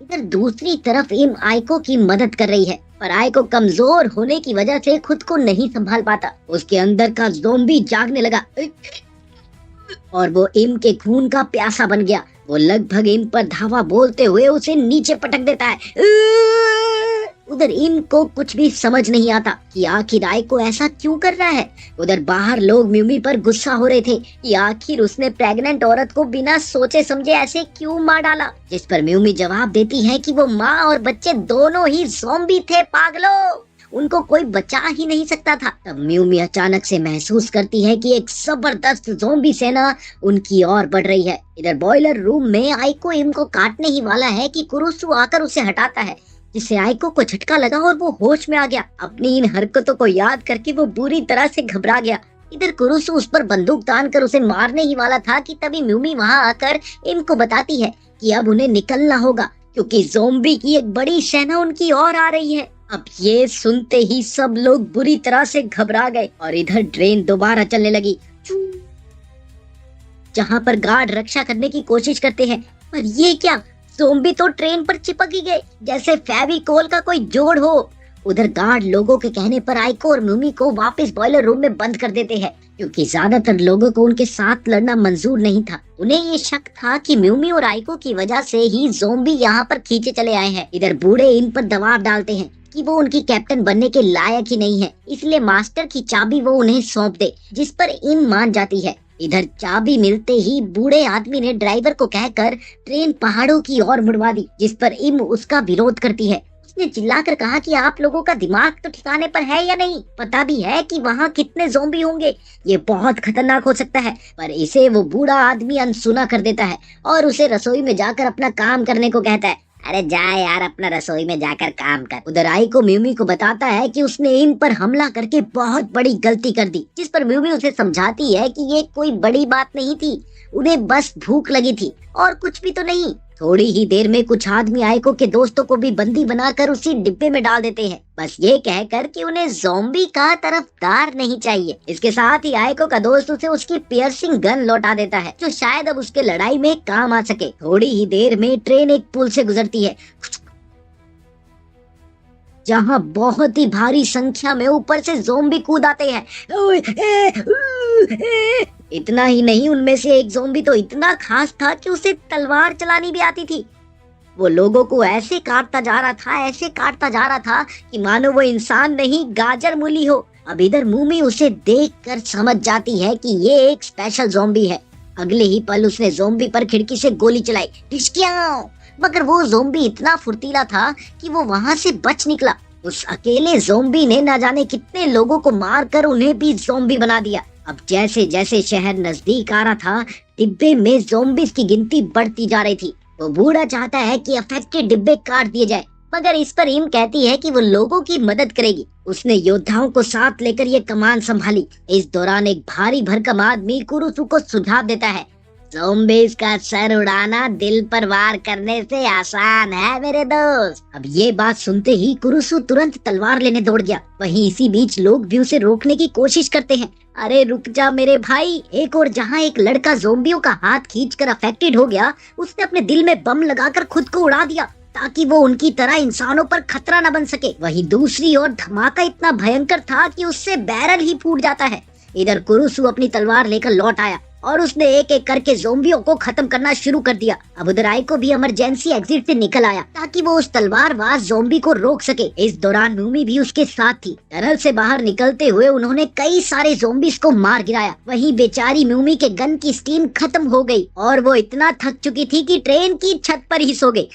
इधर दूसरी तरफ इम आइको की मदद कर रही है, पर आइको कमजोर होने की वजह से खुद को नहीं संभाल पाता। उसके अंदर का ज़ॉम्बी जागने लगा और वो इम के खून का प्यासा बन गया। वो लगभग इम पर धावा बोलते हुए उसे नीचे पटक देता है। उधर इम को कुछ भी समझ नहीं आता कि आखिर आइको ऐसा क्यों कर रहा है। उधर बाहर लोग म्यूमी पर गुस्सा हो रहे थे कि आखिर उसने प्रेग्नेंट औरत को बिना सोचे समझे ऐसे क्यों मार डाला। जिस पर म्यूमी जवाब देती है कि वो माँ और बच्चे दोनों ही ज़ॉम्बी थे, पागलो, उनको कोई बचा ही नहीं सकता था। तब म्यूमी अचानक से महसूस करती है कि एक जबरदस्त ज़ॉम्बी सेना उनकी ओर बढ़ रही है। इधर बॉयलर रूम में आइको इम को काटने ही वाला है कि कुरुसु आकर उसे हटाता है जिससे आइको को झटका लगा और वो होश में आ गया। अपनी इन हरकतों को याद करके वो बुरी तरह से घबरा गया। इधर कुरुसु उस पर बंदूक तान कर उसे मारने ही वाला था कि तभी म्यूमी वहाँ आकर इनको बताती है कि अब उन्हें निकलना होगा क्योंकि ज़ोंबी की एक बड़ी सेना उनकी ओर आ रही है। अब ये सुनते ही सब लोग बुरी तरह से घबरा गए और इधर ट्रेन दोबारा चलने लगी, जहाँ पर गार्ड रक्षा करने की कोशिश करते हैं। पर ये क्या, ज़ोंबी तो ट्रेन पर चिपक ही गए जैसे फेविकोल का कोई जोड़ हो। उधर गार्ड लोगों के कहने पर आइको और म्यूमी को वापस बॉयलर रूम में बंद कर देते हैं क्योंकि ज्यादातर लोगों को उनके साथ लड़ना मंजूर नहीं था। उन्हें ये शक था कि म्यूमी और आइको की वजह से ही ज़ोंबी यहाँ पर खींचे चले आए हैं। इधर बूढ़े इन पर दबाव डालते हैं कि वो उनकी कैप्टन बनने के लायक ही नहीं है, इसलिए मास्टर की चाबी वो उन्हें सौंप दे, जिस पर इन मान जाती है। इधर चाबी मिलते ही बूढ़े आदमी ने ड्राइवर को कहकर ट्रेन पहाड़ों की ओर मुड़वा दी, जिस पर इम उसका विरोध करती है। उसने चिल्लाकर कहा कि आप लोगों का दिमाग तो ठिकाने पर है या नहीं, पता भी है कि वहाँ कितने ज़ोंबी होंगे, ये बहुत खतरनाक हो सकता है। पर इसे वो बूढ़ा आदमी अनसुना कर देता है और उसे रसोई में जाकर अपना काम करने को कहता है। अरे जा यार, अपना रसोई में जाकर काम कर। उधर आइको म्यूमी को बताता है कि उसने इन पर हमला करके बहुत बड़ी गलती कर दी, जिस पर म्यूमी उसे समझाती है कि ये कोई बड़ी बात नहीं थी, उन्हें बस भूख लगी थी और कुछ भी तो नहीं। थोड़ी ही देर में कुछ आदमी आइको के दोस्तों को भी बंदी बनाकर उसी डिब्बे में डाल देते हैं, बस ये कहकर कि उन्हें ज़ोंबी का तरफदार नहीं चाहिए। इसके साथ ही आइको का दोस्त उसे उसकी पियर्सिंग गन लौटा देता है, जो शायद अब उसके लड़ाई में काम आ सके। थोड़ी ही देर में ट्रेन एक पुल से गुजरती है, जहाँ बहुत ही भारी संख्या में ऊपर से ज़ोंबी कूद आते हैं। इतना ही नहीं, उनमें से एक ज़ोंबी तो इतना खास था कि उसे तलवार चलानी भी आती थी। वो लोगों को ऐसे काटता जा रहा था, ऐसे काटता जा रहा था कि मानो वो इंसान नहीं गाजर मूली हो। अब इधर मूमी उसे देखकर समझ जाती है कि ये एक स्पेशल ज़ोंबी है। अगले ही पल उसने ज़ोंबी पर खिड़की से गोली चलाई, ढिशक्याओ। मगर वो ज़ोंबी इतना फुर्तीला था कि वो वहाँ से बच निकला। उस अकेले ज़ोंबी ने न जाने कितने लोगों को मारकर उन्हें भी ज़ोंबी बना दिया। अब जैसे जैसे शहर नजदीक आ रहा था, डिब्बे में ज़ोंबीज़ की गिनती बढ़ती जा रही थी। वो बूढ़ा चाहता है कि अफेक्टेड डिब्बे काट दिए जाए, मगर इस पर इम कहती है कि वो लोगों की मदद करेगी। उसने योद्धाओं को साथ लेकर ये कमान संभाली। इस दौरान एक भारी भरकम आदमी कुरुसु को सुझाव देता है, ज़ोंबीज़ का सर उड़ाना दिल पर वार करने से आसान है मेरे दोस्त। अब ये बात सुनते ही कुरुसु तुरंत तलवार लेने दौड़ गया। वहीं इसी बीच लोग भी उसे रोकने की कोशिश करते हैं। अरे रुक जा मेरे भाई। एक और जहाँ एक लड़का ज़ोंबियों का हाथ खींचकर अफेक्टेड हो गया, उसने अपने दिल में बम लगाकर खुद को उड़ा दिया ताकि वो उनकी तरह इंसानों पर खतरा न बन सके। वहीं दूसरी ओर धमाका इतना भयंकर था कि उससे बैरल ही फूट जाता है। इधर कुरुसु अपनी तलवार लेकर लौट आया और उसने एक एक करके ज़ोंबियों को खत्म करना शुरू कर दिया। अब उधर आइको भी इमरजेंसी एग्जिट से निकल आया ताकि वो उस तलवारबाज ज़ोंबी को रोक सके। इस दौरान म्यूमी भी उसके साथ थी। टनल से बाहर निकलते हुए उन्होंने कई सारे ज़ोंबीज़ को मार गिराया। वहीं बेचारी म्यूमी के गन की स्टीम खत्म हो गई और वो इतना थक चुकी थी कि ट्रेन की छत पर ही सो गई।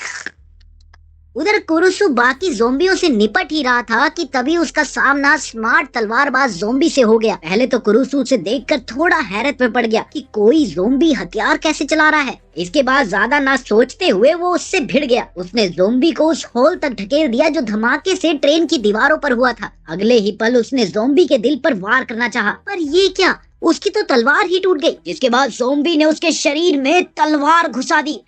उधर कुरुसु बाकी ज़ोंबियों से निपट ही रहा था कि तभी उसका सामना स्मार्ट तलवारबाज ज़ोंबी से हो गया। पहले तो कुरुसु उसे देखकर थोड़ा हैरत में पड़ गया कि कोई ज़ोंबी हथियार कैसे चला रहा है। इसके बाद ज्यादा ना सोचते हुए वो उससे भिड़ गया। उसने ज़ोंबी को उस होल तक ढकेल दिया जो धमाके से ट्रेन की दीवारों पर हुआ था। अगले ही पल उसने ज़ोंबी के दिल पर वार करना चाहा, पर ये क्या, उसकी तो तलवार ही टूट गई। जिसके बाद ज़ोंबी ने उसके शरीर में तलवार घुसा दी।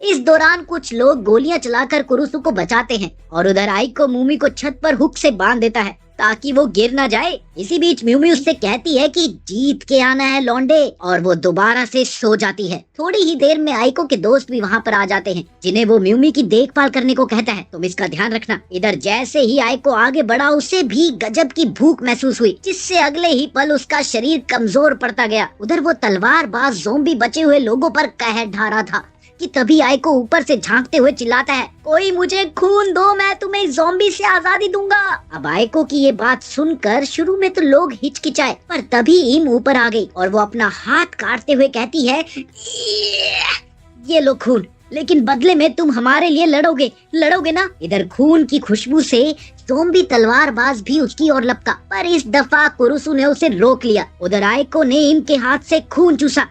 इस दौरान कुछ लोग गोलियां चलाकर कुरुसु को बचाते हैं और उधर आइको मूमी को छत पर हुक से बांध देता है ताकि वो गिर ना जाए। इसी बीच म्यूमी उससे कहती है कि जीत के आना है लौंडे, और वो दोबारा से सो जाती है। थोड़ी ही देर में आइको के दोस्त भी वहाँ पर आ जाते हैं, जिन्हें वो म्यूमी की देखभाल करने को कहता है। तुम इसका ध्यान रखना। इधर जैसे ही आइको आगे बढ़ा, उसे भी गजब की भूख महसूस हुई, जिससे अगले ही पल उसका शरीर कमजोर पड़ता गया। उधर वो तलवारबाज ज़ोंबी बचे हुए लोगों पर कहर ढा रहा था कि तभी आइको ऊपर से झांकते हुए चिल्लाता है, कोई मुझे खून दो, मैं तुम्हें ज़ोंबी से आजादी दूंगा। अब आइको की ये बात सुनकर शुरू में तो लोग हिचकिचाए, पर तभी इम ऊपर आ गई और वो अपना हाथ काटते हुए कहती है, ये लो खून, लेकिन बदले में तुम हमारे लिए लड़ोगे ना। इधर खून की खुशबू से ज़ोंबी तलवारबाज भी उसकी ओर लपका, पर इस दफा कुरुसु ने उसे रोक लिया। उधर आइको ने इम के हाथ से खून चूसा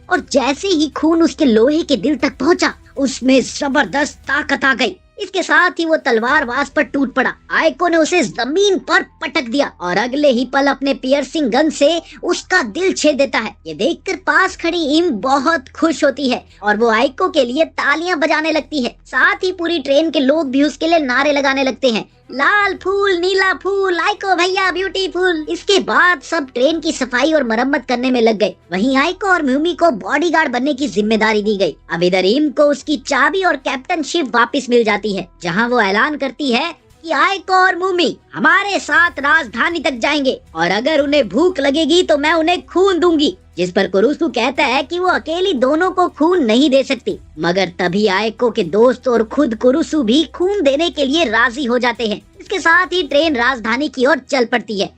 और जैसे ही खून उसके लोहे के दिल तक पहुंचा, उसमें जबरदस्त ताकत आ गई। इसके साथ ही वो तलवार वास पर टूट पड़ा। आयको ने उसे जमीन पर पटक दिया और अगले ही पल अपने पियर्सिंग गन से उसका दिल छेद देता है। ये देखकर पास खड़ी इम बहुत खुश होती है और वो आयको के लिए तालियां बजाने लगती है। साथ ही पूरी ट्रेन के लोग भी उसके लिए नारे लगाने लगते हैं, लाल फूल नीला फूल, आयको भैया ब्यूटीफुल। इसके बाद सब ट्रेन की सफाई और मरम्मत करने में लग गए। वहीं आयको और म्यूमी को बॉडीगार्ड बनने की जिम्मेदारी दी गई। अब इधर इम को उसकी चाबी और कैप्टनशिप वापस मिल जाती है, जहां वो ऐलान करती है कि आयको और म्यूमी हमारे साथ राजधानी तक जाएंगे और अगर उन्हें भूख लगेगी तो मैं उन्हें खून दूंगी। जिस पर कुरुसु कहता है कि वो अकेली दोनों को खून नहीं दे सकती, मगर तभी आयको के दोस्त और खुद कुरुसु भी खून देने के लिए राजी हो जाते हैं। इसके साथ ही ट्रेन राजधानी की ओर चल पड़ती है।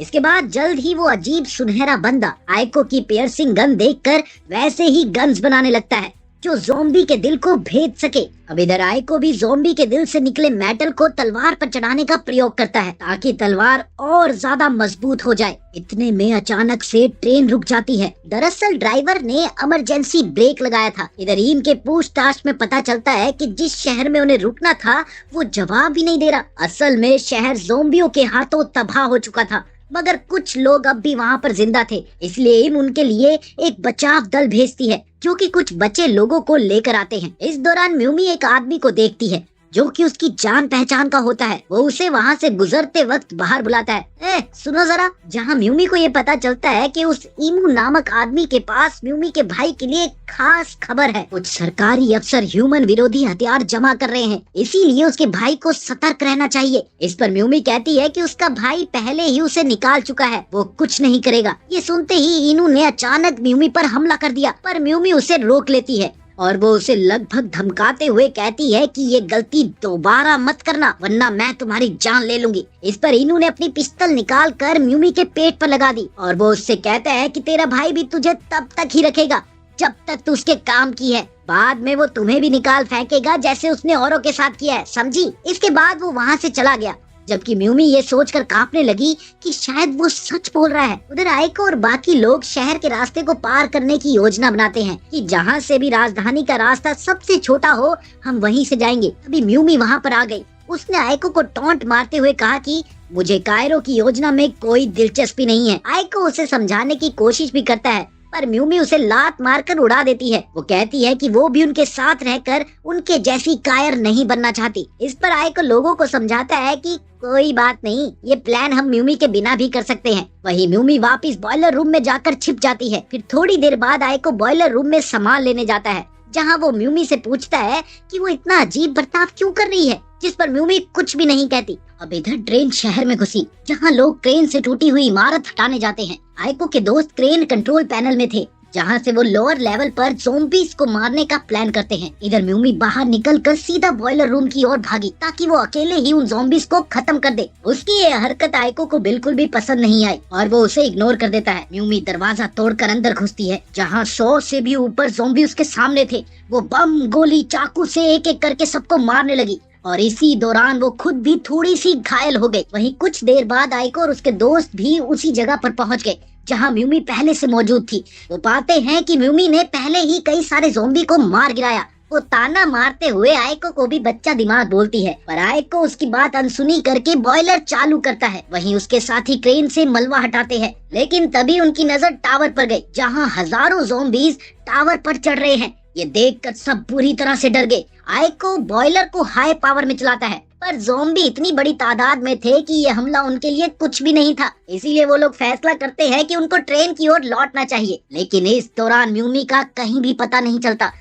इसके बाद जल्द ही वो अजीब सुनहरा बंदा आयको की पियर्सिंग गन देखकर वैसे ही गन्स बनाने लगता है जो ज़ॉम्बी के दिल को भेद सके। अब इधर आयको भी ज़ॉम्बी के दिल से निकले मेटल को तलवार पर चढ़ाने का प्रयोग करता है ताकि तलवार और ज्यादा मजबूत हो जाए। इतने में अचानक से ट्रेन रुक जाती है। दरअसल ड्राइवर ने इमरजेंसी ब्रेक लगाया था। इधर ईम के पूछताछ में पता चलता है कि जिस शहर में उन्हें रुकना था वो जवाब ही नहीं दे रहा। असल में शहर ज़ॉम्बियों के हाथों तबाह हो चुका था, मगर कुछ लोग अब भी वहाँ पर जिंदा थे। इसलिए इम उनके लिए एक बचाव दल भेजती है जो कि कुछ बचे लोगों को लेकर आते हैं। इस दौरान म्यूमी एक आदमी को देखती है जो कि उसकी जान पहचान का होता है। वो उसे वहाँ से गुजरते वक्त बाहर बुलाता है, सुनो जरा। जहाँ म्यूमी को ये पता चलता है कि उस इमू नामक आदमी के पास म्यूमी के भाई के लिए खास खबर है। कुछ सरकारी अफसर ह्यूमन विरोधी हथियार जमा कर रहे हैं, इसीलिए उसके भाई को सतर्क रहना चाहिए। इस पर म्यूमी कहती है कि उसका भाई पहले ही उसे निकाल चुका है, वो कुछ नहीं करेगा। ये सुनते ही इनू ने अचानक म्यूमी पर हमला कर दिया, पर म्यूमी उसे रोक लेती है और वो उसे लगभग धमकाते हुए कहती है कि ये गलती दोबारा मत करना वरना मैं तुम्हारी जान ले लूंगी। इस पर इनू ने अपनी पिस्तौल निकाल कर म्यूमी के पेट पर लगा दी और वो उससे कहता है कि तेरा भाई भी तुझे तब तक ही रखेगा जब तक तू उसके काम की है, बाद में वो तुम्हें भी निकाल फेंकेगा जैसे उसने औरों के साथ किया है, समझी। इसके बाद वो वहाँ से चला गया, जबकि म्यूमी ये सोचकर कांपने लगी कि शायद वो सच बोल रहा है। उधर आयको और बाकी लोग शहर के रास्ते को पार करने की योजना बनाते हैं कि जहाँ से भी राजधानी का रास्ता सबसे छोटा हो हम वहीं से जाएंगे। तभी म्यूमी वहाँ पर आ गई। उसने आयको को टॉन्ट मारते हुए कहा कि मुझे कायरो की योजना में कोई दिलचस्पी नहीं है। आयको उसे समझाने की कोशिश भी करता है पर म्यूमी उसे लात मारकर उड़ा देती है। वो कहती है कि वो भी उनके साथ रहकर उनके जैसी कायर नहीं बनना चाहती। इस पर आयको लोगों को समझाता है कि कोई बात नहीं, ये प्लान हम म्यूमी के बिना भी कर सकते हैं। वहीं म्यूमी वापस बॉयलर रूम में जाकर छिप जाती है। फिर थोड़ी देर बाद आयको बॉयलर रूम में सामान लेने जाता है, जहाँ वो म्यूमी से पूछता है कि वो इतना अजीब बर्ताव क्यों कर रही है, जिस पर म्यूमी कुछ भी नहीं कहती। अब इधर ट्रेन शहर में घुसी, जहाँ लोग क्रेन से टूटी हुई इमारत हटाने जाते हैं। आयको के दोस्त क्रेन कंट्रोल पैनल में थे, जहाँ से वो लोअर लेवल पर ज़ॉम्बीज़ को मारने का प्लान करते हैं। इधर म्यूमी बाहर निकलकर सीधा बॉयलर रूम की ओर भागी ताकि वो अकेले ही उन ज़ॉम्बीज़ को खत्म कर दे। उसकी ये हरकत आयको को बिल्कुल भी पसंद नहीं आई और वो उसे इग्नोर कर देता है। म्यूमी दरवाजा तोड़कर अंदर घुसती है, जहाँ 100 से भी ऊपर ज़ॉम्बी उसके सामने थे। वो बम गोली चाकू से एक एक करके सबको मारने लगी और इसी दौरान वो खुद भी थोड़ी सी घायल हो गई। वहीं कुछ देर बाद आयको और उसके दोस्त भी उसी जगह पर पहुंच गए जहां म्यूमी पहले से मौजूद थी। वो पाते हैं कि म्यूमी ने पहले ही कई सारे ज़ॉम्बी को मार गिराया। वो ताना मारते हुए आयको को भी बच्चा दिमाग बोलती है, पर आयको उसकी बात अनसुनी करके बॉयलर चालू करता है। वहीं उसके साथी क्रेन से मलबा हटाते हैं, लेकिन तभी उनकी नजर टावर पर गई, जहां हजारों ज़ॉम्बीज टावर पर चढ़ रहे हैं। ये देखकर सब बुरी तरह से डर गए। आयको बॉयलर को हाई पावर में चलाता है, पर ज़ॉम्बी इतनी बड़ी तादाद में थे कि ये हमला उनके लिए कुछ भी नहीं था। इसीलिए वो लोग फैसला करते हैं कि उनको ट्रेन की ओर लौटना चाहिए। लेकिन इस दौरान म्यूमी का कहीं भी पता नहीं चलता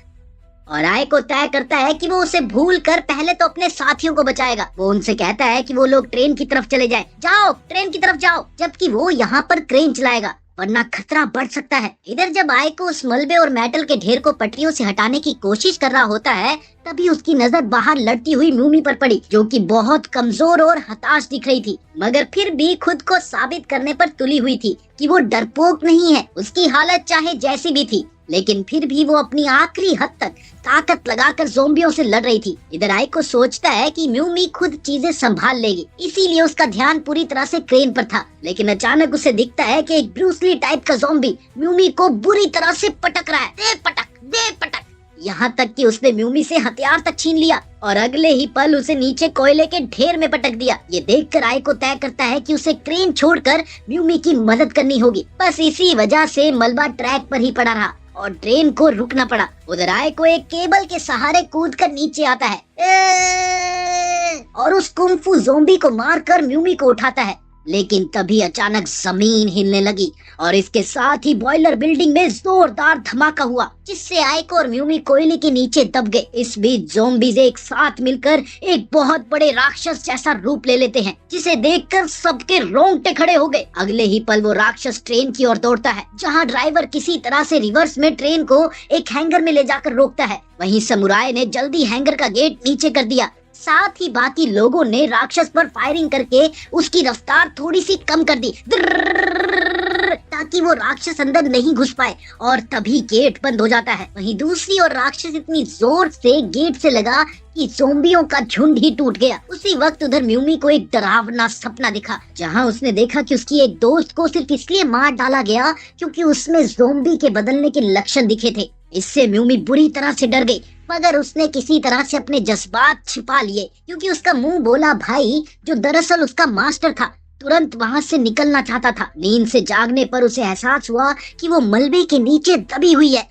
और आयको तय करता है कि वो उसे भूल कर पहले तो अपने साथियों को बचाएगा। वो उनसे कहता है कि वो लोग ट्रेन की तरफ चले जाएं। जाओ, ट्रेन की तरफ जाओ, जबकि वो यहाँ पर क्रेन चलाएगा वरना खतरा बढ़ सकता है। इधर जब आयको उस मलबे और मेटल के ढेर को पटरियों से हटाने की कोशिश कर रहा होता है, तभी उसकी नजर बाहर लड़ती हुई म्यूमी पर पड़ी, जो कि बहुत कमजोर और हताश दिख रही थी, मगर फिर भी खुद को साबित करने पर तुली हुई थी कि वो डरपोक नहीं है। उसकी हालत चाहे जैसी भी थी, लेकिन फिर भी वो अपनी आखिरी हद तक ताकत लगाकर ज़ॉम्बियों से लड़ रही थी। इधर आयको सोचता है कि म्यूमी खुद चीजें संभाल लेगी, इसीलिए उसका ध्यान पूरी तरह से क्रेन पर था। लेकिन अचानक उसे दिखता है कि एक ब्रूस ली टाइप का ज़ॉम्बी म्यूमी को बुरी तरह से पटक रहा है। दे पटक, दे पटक। यहाँ तक कि उसने म्यूमी से हथियार तक छीन लिया और अगले ही पल उसे नीचे कोयले के ढेर में पटक दिया। ये देखकर आइको तय करता है कि उसे क्रेन छोड़कर म्यूमी की मदद करनी होगी। बस इसी वजह से मलबा ट्रैक पर ही पड़ा रहा और ट्रेन को रुकना पड़ा। उधर आइको एक केबल के सहारे कूदकर नीचे आता है और उस कुंफू ज़ोंबी को मारकर म्यूमी को उठाता है। लेकिन तभी अचानक जमीन हिलने लगी और इसके साथ ही बॉयलर बिल्डिंग में जोरदार धमाका हुआ, जिससे आइको और म्यूमी कोयले के नीचे दब गए। इस बीच ज़ोंबीज एक साथ मिलकर एक बहुत बड़े राक्षस जैसा रूप ले लेते हैं, जिसे देखकर सबके रोंगटे खड़े हो गए। अगले ही पल वो राक्षस ट्रेन की ओर दौड़ता है, जहाँ ड्राइवर किसी तरह से रिवर्स में ट्रेन को एक हैंगर में ले जाकर रोकता है। वहीं समुराय ने जल्दी हैंगर का गेट नीचे कर दिया। साथ ही बाकी लोगों ने राक्षस पर फायरिंग करके उसकी रफ्तार थोड़ी सी कम कर दी, ताकि वो राक्षस अंदर नहीं घुस पाए, और तभी गेट बंद हो जाता है। वहीं दूसरी ओर राक्षस इतनी जोर से गेट से लगा कि ज़ोंबियों का झुंड ही टूट गया। उसी वक्त उधर म्यूमी को एक डरावना सपना दिखा, जहां उसने देखा कि उसकी एक दोस्त को सिर्फ इसलिए मार डाला गया क्योंकि उसमें ज़ोंबी के बदलने के लक्षण दिखे थे। इससे म्यूमी बुरी तरह से डर गई, मगर उसने किसी तरह से अपने जज्बात छिपा लिए, क्योंकि उसका मुंह बोला भाई, जो दरअसल उसका मास्टर था, तुरंत वहां से निकलना चाहता था। नींद से जागने पर उसे एहसास हुआ कि वो मलबे के नीचे दबी हुई है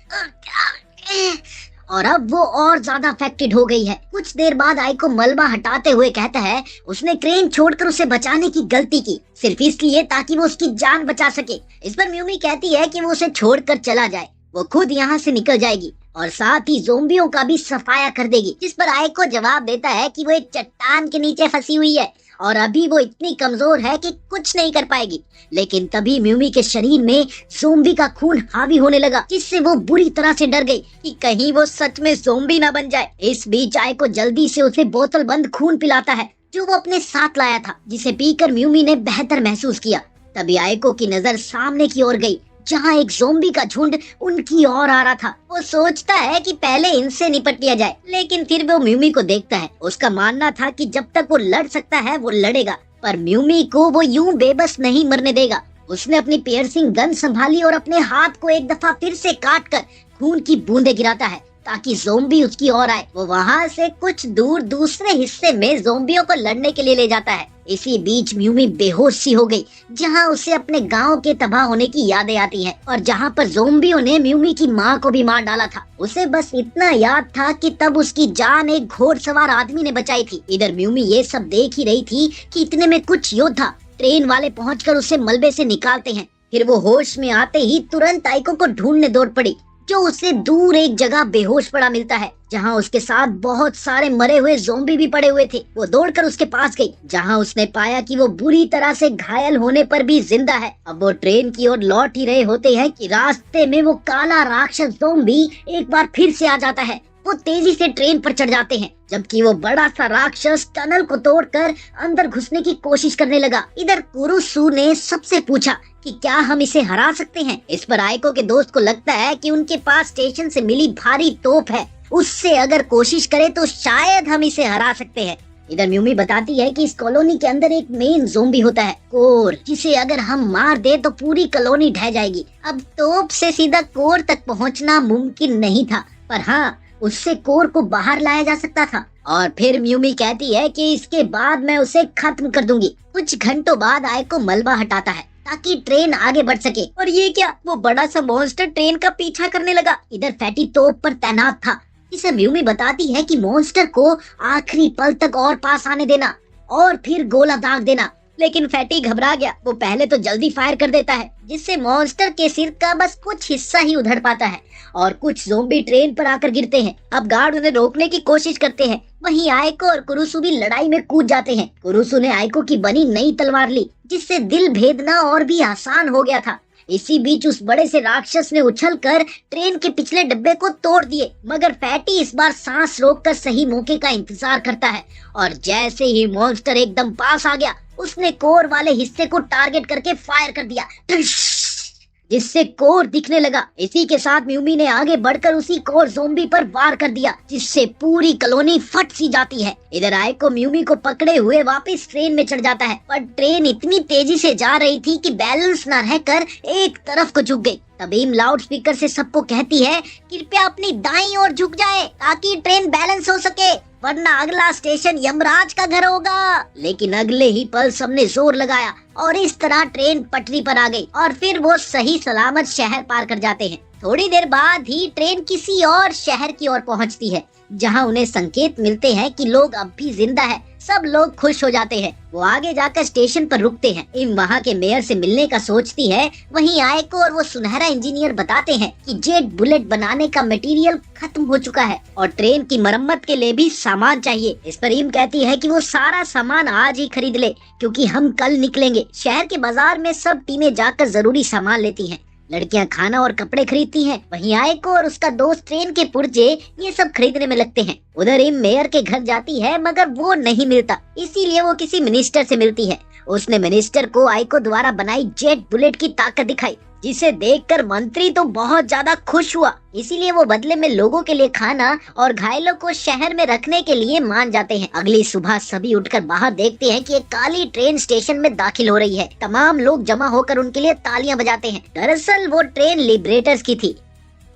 और अब वो और ज्यादा अफेक्टेड हो गई है। कुछ देर बाद आइको मलबा हटाते हुए कहता है उसने क्रेन छोड़कर उसे बचाने की गलती की, सिर्फ इसलिए ताकि वो उसकी जान बचा सके। इस पर म्यूमी कहती है कि वो उसे छोड़कर चला जाए, वो खुद यहाँ से निकल जाएगी और साथ ही ज़ोंबियों का भी सफाया कर देगी। जिस पर आइको जवाब देता है कि वो एक चट्टान के नीचे फंसी हुई है और अभी वो इतनी कमजोर है कि कुछ नहीं कर पाएगी। लेकिन तभी म्यूमी के शरीर में ज़ोंबी का खून हावी होने लगा, जिससे वो बुरी तरह से डर गई कि कहीं वो सच में ज़ोंबी ना बन जाए। इस बीच आइको जल्दी से उसे बोतल बंद खून पिलाता है, जो वो अपने साथ लाया था, जिसे पीकर म्यूमी ने बेहतर महसूस किया। तभी आइको की नजर सामने की ओर गई, जहाँ एक ज़ोंबी का झुंड उनकी ओर आ रहा था। वो सोचता है कि पहले इनसे निपट लिया जाए, लेकिन फिर वो म्यूमी को देखता है। उसका मानना था कि जब तक वो लड़ सकता है वो लड़ेगा, पर म्यूमी को वो यूं बेबस नहीं मरने देगा। उसने अपनी पियर्सिंग गन संभाली और अपने हाथ को एक दफा फिर से काटकर खून की बूंदें गिराता है, ताकि ज़ोंबी उसकी ओर आए। वो वहाँ से कुछ दूर दूसरे हिस्से में ज़ोंबियों को लड़ने के लिए ले जाता है। इसी बीच म्यूमी बेहोश सी हो गई, जहाँ उसे अपने गांव के तबाह होने की यादें आती हैं और जहाँ पर ज़ोंबियों ने म्यूमी की माँ को भी मार डाला था। उसे बस इतना याद था कि तब उसकी जान एक घोड़सवार आदमी ने बचाई थी। इधर म्यूमी ये सब देख ही रही थी कि इतने में कुछ योद्धा ट्रेन वाले पहुंचकर उसे मलबे से निकालते हैं। फिर वो होश में आते ही तुरंत आइको को ढूंढने दौड़ पड़ी, जो उसे दूर एक जगह बेहोश पड़ा मिलता है, जहां उसके साथ बहुत सारे मरे हुए ज़ोंबी भी पड़े हुए थे। वो दौड़कर उसके पास गई, जहां उसने पाया कि वो बुरी तरह से घायल होने पर भी जिंदा है। अब वो ट्रेन की ओर लौट ही रहे होते हैं कि रास्ते में वो काला राक्षस ज़ोंबी एक बार फिर से आ जाता है। वो तेजी से ट्रेन पर चढ़ जाते हैं, जबकि वो बड़ा सा राक्षस टनल को तोड़कर अंदर घुसने की कोशिश करने लगा। इधर कुरुसु ने सबसे पूछा कि क्या हम इसे हरा सकते हैं। इस पर आइको के दोस्त को लगता है कि उनके पास स्टेशन से मिली भारी तोप है, उससे अगर कोशिश करे तो शायद हम इसे हरा सकते हैं। इधर म्यूमी बताती है कि इस कॉलोनी के अंदर एक मेन ज़ोंबी होता है, कोर, जिसे अगर हम मार दे तो पूरी कॉलोनी ढह जाएगी। अब तोप से सीधा कोर तक पहुंचना मुमकिन नहीं था, पर हाँ, उससे कोर को बाहर लाया जा सकता था। और फिर म्यूमी कहती है कि इसके बाद मैं उसे खत्म कर दूंगी। कुछ घंटों बाद आइको मलबा हटाता है ताकि ट्रेन आगे बढ़ सके, और ये क्या, वो बड़ा सा मॉन्स्टर ट्रेन का पीछा करने लगा। इधर फैटी तोप पर तैनात था। इसे म्यूमी बताती है कि मॉन्स्टर को आखिरी पल तक और पास आने देना और फिर गोला दाग देना। लेकिन फैटी घबरा गया। वो पहले तो जल्दी फायर कर देता है, जिससे मॉन्स्टर के सिर का बस कुछ हिस्सा ही उधड़ पाता है और कुछ ज़ोंबी ट्रेन पर आकर गिरते हैं। अब गार्ड उन्हें रोकने की कोशिश करते हैं। वहीं आइको और कुरुसु भी लड़ाई में कूद जाते हैं। कुरुसु ने आइको की बनी नई तलवार ली, जिससे दिल भेदना और भी आसान हो गया था। इसी बीच उस बड़े से राक्षस ने उछलकर ट्रेन के पिछले डब्बे को तोड़ दिए, मगर फैटी इस बार सांस रोककर सही मौके का इंतजार करता है और जैसे ही मॉन्स्टर एकदम पास आ गया, उसने कोर वाले हिस्से को टारगेट करके फायर कर दिया, जिससे कोर दिखने लगा। इसी के साथ म्यूमी ने आगे बढ़कर उसी कोर ज़ोंबी पर वार कर दिया, जिससे पूरी कॉलोनी फट सी जाती है। इधर आयको म्यूमी को पकड़े हुए वापस ट्रेन में चढ़ जाता है, पर ट्रेन इतनी तेजी से जा रही थी कि बैलेंस न रहकर एक तरफ को झुक गई। तभी लाउड स्पीकर से सबको कहती है कृपया अपनी दाईं ओर झुक जाए ताकि ट्रेन बैलेंस हो सके, वरना अगला स्टेशन यमराज का घर होगा। लेकिन अगले ही पल सबने जोर लगाया और इस तरह ट्रेन पटरी पर आ गई और फिर वो सही सलामत शहर पार कर जाते हैं। थोड़ी देर बाद ही ट्रेन किसी और शहर की ओर पहुंचती है, जहां उन्हें संकेत मिलते हैं कि लोग अब भी जिंदा हैं। सब लोग खुश हो जाते हैं। वो आगे जाकर स्टेशन पर रुकते हैं। इम वहाँ के मेयर से मिलने का सोचती है। वहीं आयको और वो सुनहरा इंजीनियर बताते हैं कि जेट बुलेट बनाने का मटेरियल खत्म हो चुका है और ट्रेन की मरम्मत के लिए भी सामान चाहिए। इस पर इम कहती है कि वो सारा सामान आज ही खरीद ले, क्योंकि हम कल निकलेंगे। शहर के बाजार में सब टीमें जाकर जरूरी सामान लेती हैं। लड़कियां खाना और कपड़े खरीदती हैं। वहीं आयको और उसका दोस्त ट्रेन के पुर्जे ये सब खरीदने में लगते हैं। उधर इम मेयर के घर जाती है, मगर वो नहीं मिलता, इसीलिए वो किसी मिनिस्टर से मिलती है। उसने मिनिस्टर को आयको द्वारा बनाई जेट बुलेट की ताकत दिखाई, जिसे देखकर मंत्री तो बहुत ज्यादा खुश हुआ। इसीलिए वो बदले में लोगों के लिए खाना और घायलों को शहर में रखने के लिए मान जाते हैं। अगली सुबह सभी उठकर बाहर देखते हैं कि एक काली ट्रेन स्टेशन में दाखिल हो रही है। तमाम लोग जमा होकर उनके लिए तालियां बजाते हैं। दरअसल वो ट्रेन लिबरेटर्स की थी,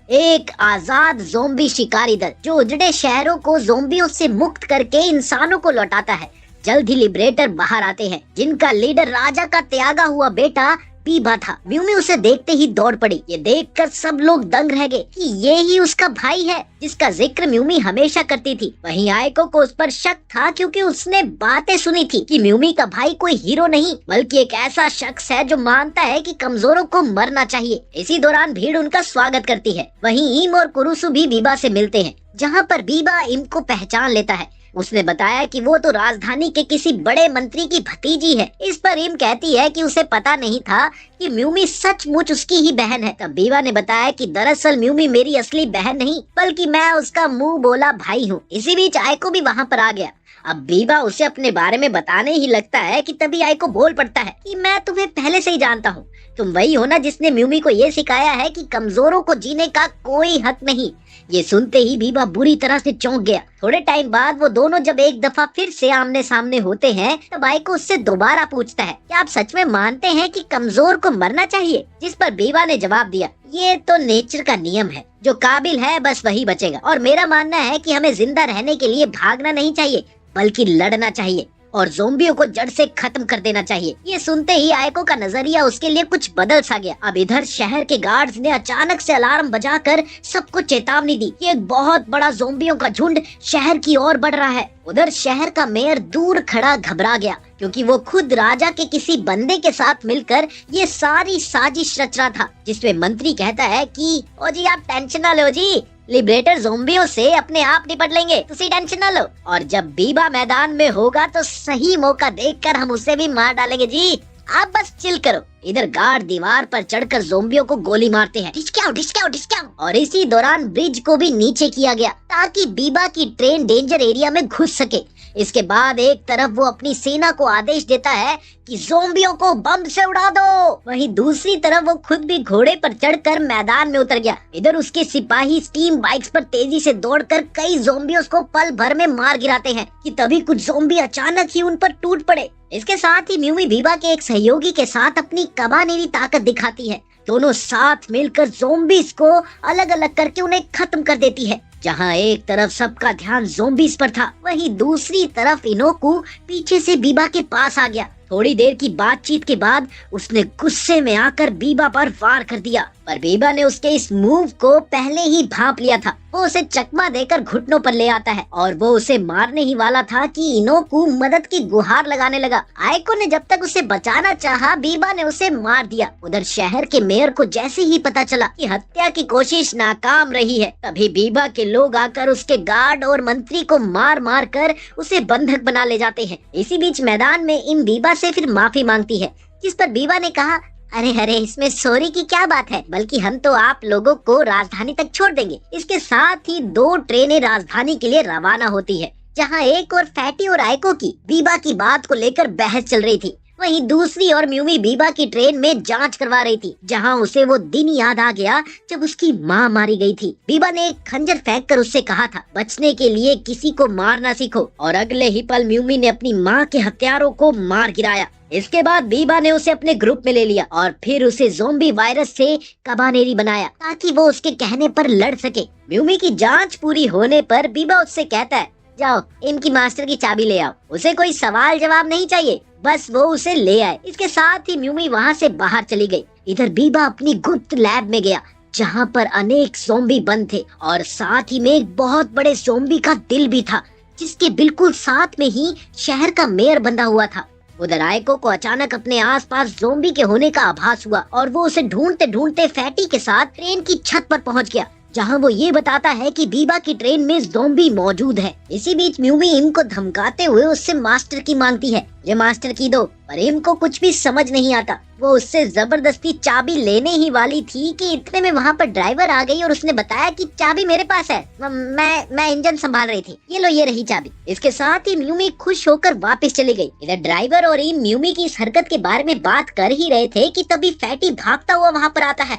एक आजाद ज़ोंबी शिकारी दल जो उजड़े शहरों को ज़ोंबियों से मुक्त करके इंसानों को लौटाता है। जल्द ही लिबरेटर बाहर आते हैं, जिनका लीडर राजा का त्यागा हुआ बेटा बीबा था। म्यूमी उसे देखते ही दौड़ पड़ी। ये देखकर सब लोग दंग रह गए कि ये ही उसका भाई है जिसका जिक्र म्यूमी हमेशा करती थी। वहीं आयको को उस पर शक था, क्योंकि उसने बातें सुनी थी कि म्यूमी का भाई कोई हीरो नहीं बल्कि एक ऐसा शख्स है जो मानता है कि कमजोरों को मरना चाहिए। इसी दौरान भीड़ उनका स्वागत करती है। वहीं इम और कुरुसु भी बीबा से मिलते हैं, जहाँ पर बीबा इम को पहचान लेता है। उसने बताया कि वो तो राजधानी के किसी बड़े मंत्री की भतीजी है। इस पर इम कहती है कि उसे पता नहीं था कि म्यूमी सचमुच उसकी ही बहन है। तब बीवा ने बताया कि दरअसल म्यूमी मेरी असली बहन नहीं, बल्कि मैं उसका मुंह बोला भाई हूँ। इसी बीच आयको भी वहाँ पर आ गया। अब बीबा उसे अपने बारे में बताने ही लगता है कि तभी आयको बोल पड़ता है कि मैं तुम्हें पहले से ही जानता हूँ। तुम वही हो ना जिसने म्यूमी को ये सिखाया है कि कमजोरों को जीने का कोई हक नहीं। ये सुनते ही बीबा बुरी तरह से चौंक गया। थोड़े टाइम बाद वो दोनों जब एक दफा फिर से आमने सामने होते हैं, तब आयको उससे दोबारा पूछता है कि आप सच में मानते हैं कि कमजोर को मरना चाहिए? जिस पर बीबा ने जवाब दिया, ये तो नेचर का नियम है, जो काबिल है बस वही बचेगा। और मेरा मानना है कि हमें जिंदा रहने के लिए भागना नहीं चाहिए, बल्कि लड़ना चाहिए और ज़ोंबियों को जड़ से खत्म कर देना चाहिए। ये सुनते ही आयको का नजरिया उसके लिए कुछ बदल सा गया। अब इधर शहर के गार्ड्स ने अचानक से अलार्म बजाकर सबको चेतावनी दी कि एक बहुत बड़ा ज़ोंबियों का झुंड शहर की ओर बढ़ रहा है। उधर शहर का मेयर दूर खड़ा घबरा गया, क्योंकि वो खुद राजा के किसी बंदे के साथ मिलकर ये सारी साजिश रच रहा था, जिसमें मंत्री कहता है कि ओ जी आप टेंशन ना लो जी, लिबरेटर ज़ोंबियों से अपने आप निपट लेंगे, तुसी टेंशन ना लो। और जब बीबा मैदान में होगा तो सही मौका देखकर हम उसे भी मार डालेंगे जी, आप बस चिल करो। इधर गार्ड दीवार पर चढ़कर ज़ोंबियों को गोली मारते हैं, डिस्काओ डिस्काओ डिस्काओ। और इसी दौरान ब्रिज को भी नीचे किया गया ताकि बीबा की ट्रेन डेंजर एरिया में घुस सके। इसके बाद एक तरफ वो अपनी सेना को आदेश देता है कि ज़ोंबियों को बम से उड़ा दो, वहीं दूसरी तरफ वो खुद भी घोड़े पर चढ़कर मैदान में उतर गया। इधर उसके सिपाही स्टीम बाइक्स पर तेजी से दौड़कर कई ज़ोंबियों को पल भर में मार गिराते हैं कि तभी कुछ ज़ोंबी अचानक ही उन पर टूट पड़े। इसके साथ ही म्यूमी बीबा के एक सहयोगी के साथ अपनी कबानेरी ताकत दिखाती है। दोनों साथ मिलकर ज़ोंबीज को अलग अलग करके उन्हें खत्म कर देती है। जहां एक तरफ सबका ध्यान ज़ोंबीज पर था, वहीं दूसरी तरफ इनोकू पीछे से बीबा के पास आ गया। थोड़ी देर की बातचीत के बाद उसने गुस्से में आकर बीबा पर वार कर दिया, पर बीबा ने उसके इस मूव को पहले ही भांप लिया था। वो उसे चकमा देकर घुटनों पर ले आता है और वो उसे मारने ही वाला था कि इनोकू मदद की गुहार लगाने लगा। आयको ने जब तक उसे बचाना चाहा, बीबा ने उसे मार दिया। उधर शहर के मेयर को जैसे ही पता चला कि हत्या की कोशिश नाकाम रही है, तभी बीबा के लोग आकर उसके गार्ड और मंत्री को मार मार कर उसे बंधक बना ले जाते हैं। इसी बीच मैदान में इन बीबा से फिर माफी मांगती है, जिस पर बीबा ने कहा, अरे अरे इसमें सॉरी की क्या बात है, बल्कि हम तो आप लोगों को राजधानी तक छोड़ देंगे। इसके साथ ही 2 ट्रेनें राजधानी के लिए रवाना होती है, जहां एक और फैटी और आयको की बीबा की बात को लेकर बहस चल रही थी। वहीं दूसरी ओर म्यूमी बीबा की ट्रेन में जांच करवा रही थी, जहां उसे वो दिन याद आ गया जब उसकी माँ मारी गई थी। बीबा ने एक खंजर फेंक कर उससे कहा था, बचने के लिए किसी को मारना सीखो, और अगले ही पल म्यूमी ने अपनी माँ के हत्यारों को मार गिराया। इसके बाद बीबा ने उसे अपने ग्रुप में ले लिया और फिर उसे ज़ोंबी वायरस से कबानेरी बनाया ताकि वो उसके कहने पर लड़ सके। म्यूमी की जांच पूरी होने पर बीबा उससे कहता है, जाओ इनकी मास्टर की चाबी ले आओ, उसे कोई सवाल जवाब नहीं चाहिए, बस वो उसे ले आए। इसके साथ ही म्यूमी वहाँ से बाहर चली गई। इधर बीबा अपनी गुप्त लैब में गया, जहाँ पर अनेक ज़ोंबी बंद थे और साथ ही में एक बहुत बड़े ज़ोंबी का दिल भी था, जिसके बिल्कुल साथ में ही शहर का मेयर बंधा हुआ था। उधर आयको को अचानक अपने आसपास ज़ोंबी के होने का आभास हुआ और वो उसे ढूंढते ढूंढते फैटी के साथ ट्रेन की छत पर पहुंच गया, जहां वो ये बताता है कि बीबा की ट्रेन में ज़ोंबी मौजूद है। इसी बीच म्यूमी इम को धमकाते हुए उससे मास्टर की मांगती है, ये मास्टर की दो, पर इम को कुछ भी समझ नहीं आता। वो उससे जबरदस्ती चाबी लेने ही वाली थी कि इतने में वहाँ पर ड्राइवर आ गई और उसने बताया कि चाबी मेरे पास है, मैं इंजन संभाल रही थी, ये लो ये रही चाबी। इसके साथ ही म्यूमी खुश होकर वापस चली गई। इधर ड्राइवर और इम म्यूमी की इस हरकत के बारे में बात कर ही रहे थे कि तभी फैटी भागता हुआ वहाँ पर आता है।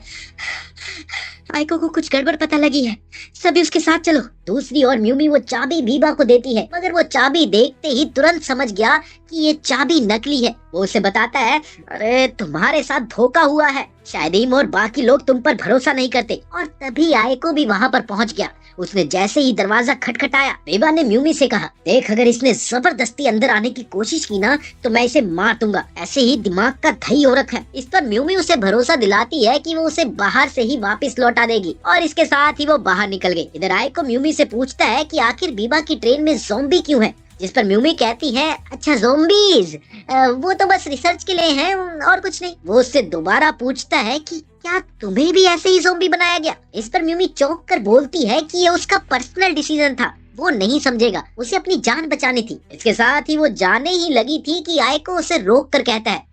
आयको को कुछ गड़बड़ पता लगी है, सभी उसके साथ चलो। दूसरी ओर म्यूमी वो चाबी बीबा को देती है, मगर वो चाबी देखते ही तुरंत समझ गया कि ये चाबी नकली है। वो उसे बताता है, अरे तुम्हारे साथ धोखा हुआ है, शायद इम और बाकी लोग तुम पर भरोसा नहीं करते। और तभी आयको भी वहाँ पर पहुँच गया। उसने जैसे ही दरवाजा खटखटाया, बीबा ने म्यूमी से कहा, देख अगर इसने जबरदस्ती अंदर आने की कोशिश की ना तो मैं इसे मार दूंगा, ऐसे ही दिमाग का दही हो रखा है। इस पर म्यूमी उसे भरोसा दिलाती है कि वो उसे बाहर से ही वापस लौटा देगी और इसके साथ ही वो बाहर निकल गई। इधर आयको म्यूमी से पूछता है कि आखिर बीबा की ट्रेन में ज़ोंबी क्यों है, जिस पर म्यूमी कहती है, अच्छा ज़ोंबीज वो तो बस रिसर्च के लिए हैं और कुछ नहीं। वो उससे दोबारा पूछता है कि क्या तुम्हें भी ऐसे ही ज़ोंबी बनाया गया। इस पर म्यूमी चौंक कर बोलती है कि ये उसका पर्सनल डिसीजन था, वो नहीं समझेगा, उसे अपनी जान बचानी थी। इसके साथ ही वो जाने ही लगी थी कि आयको उसे रोक कर कहता है,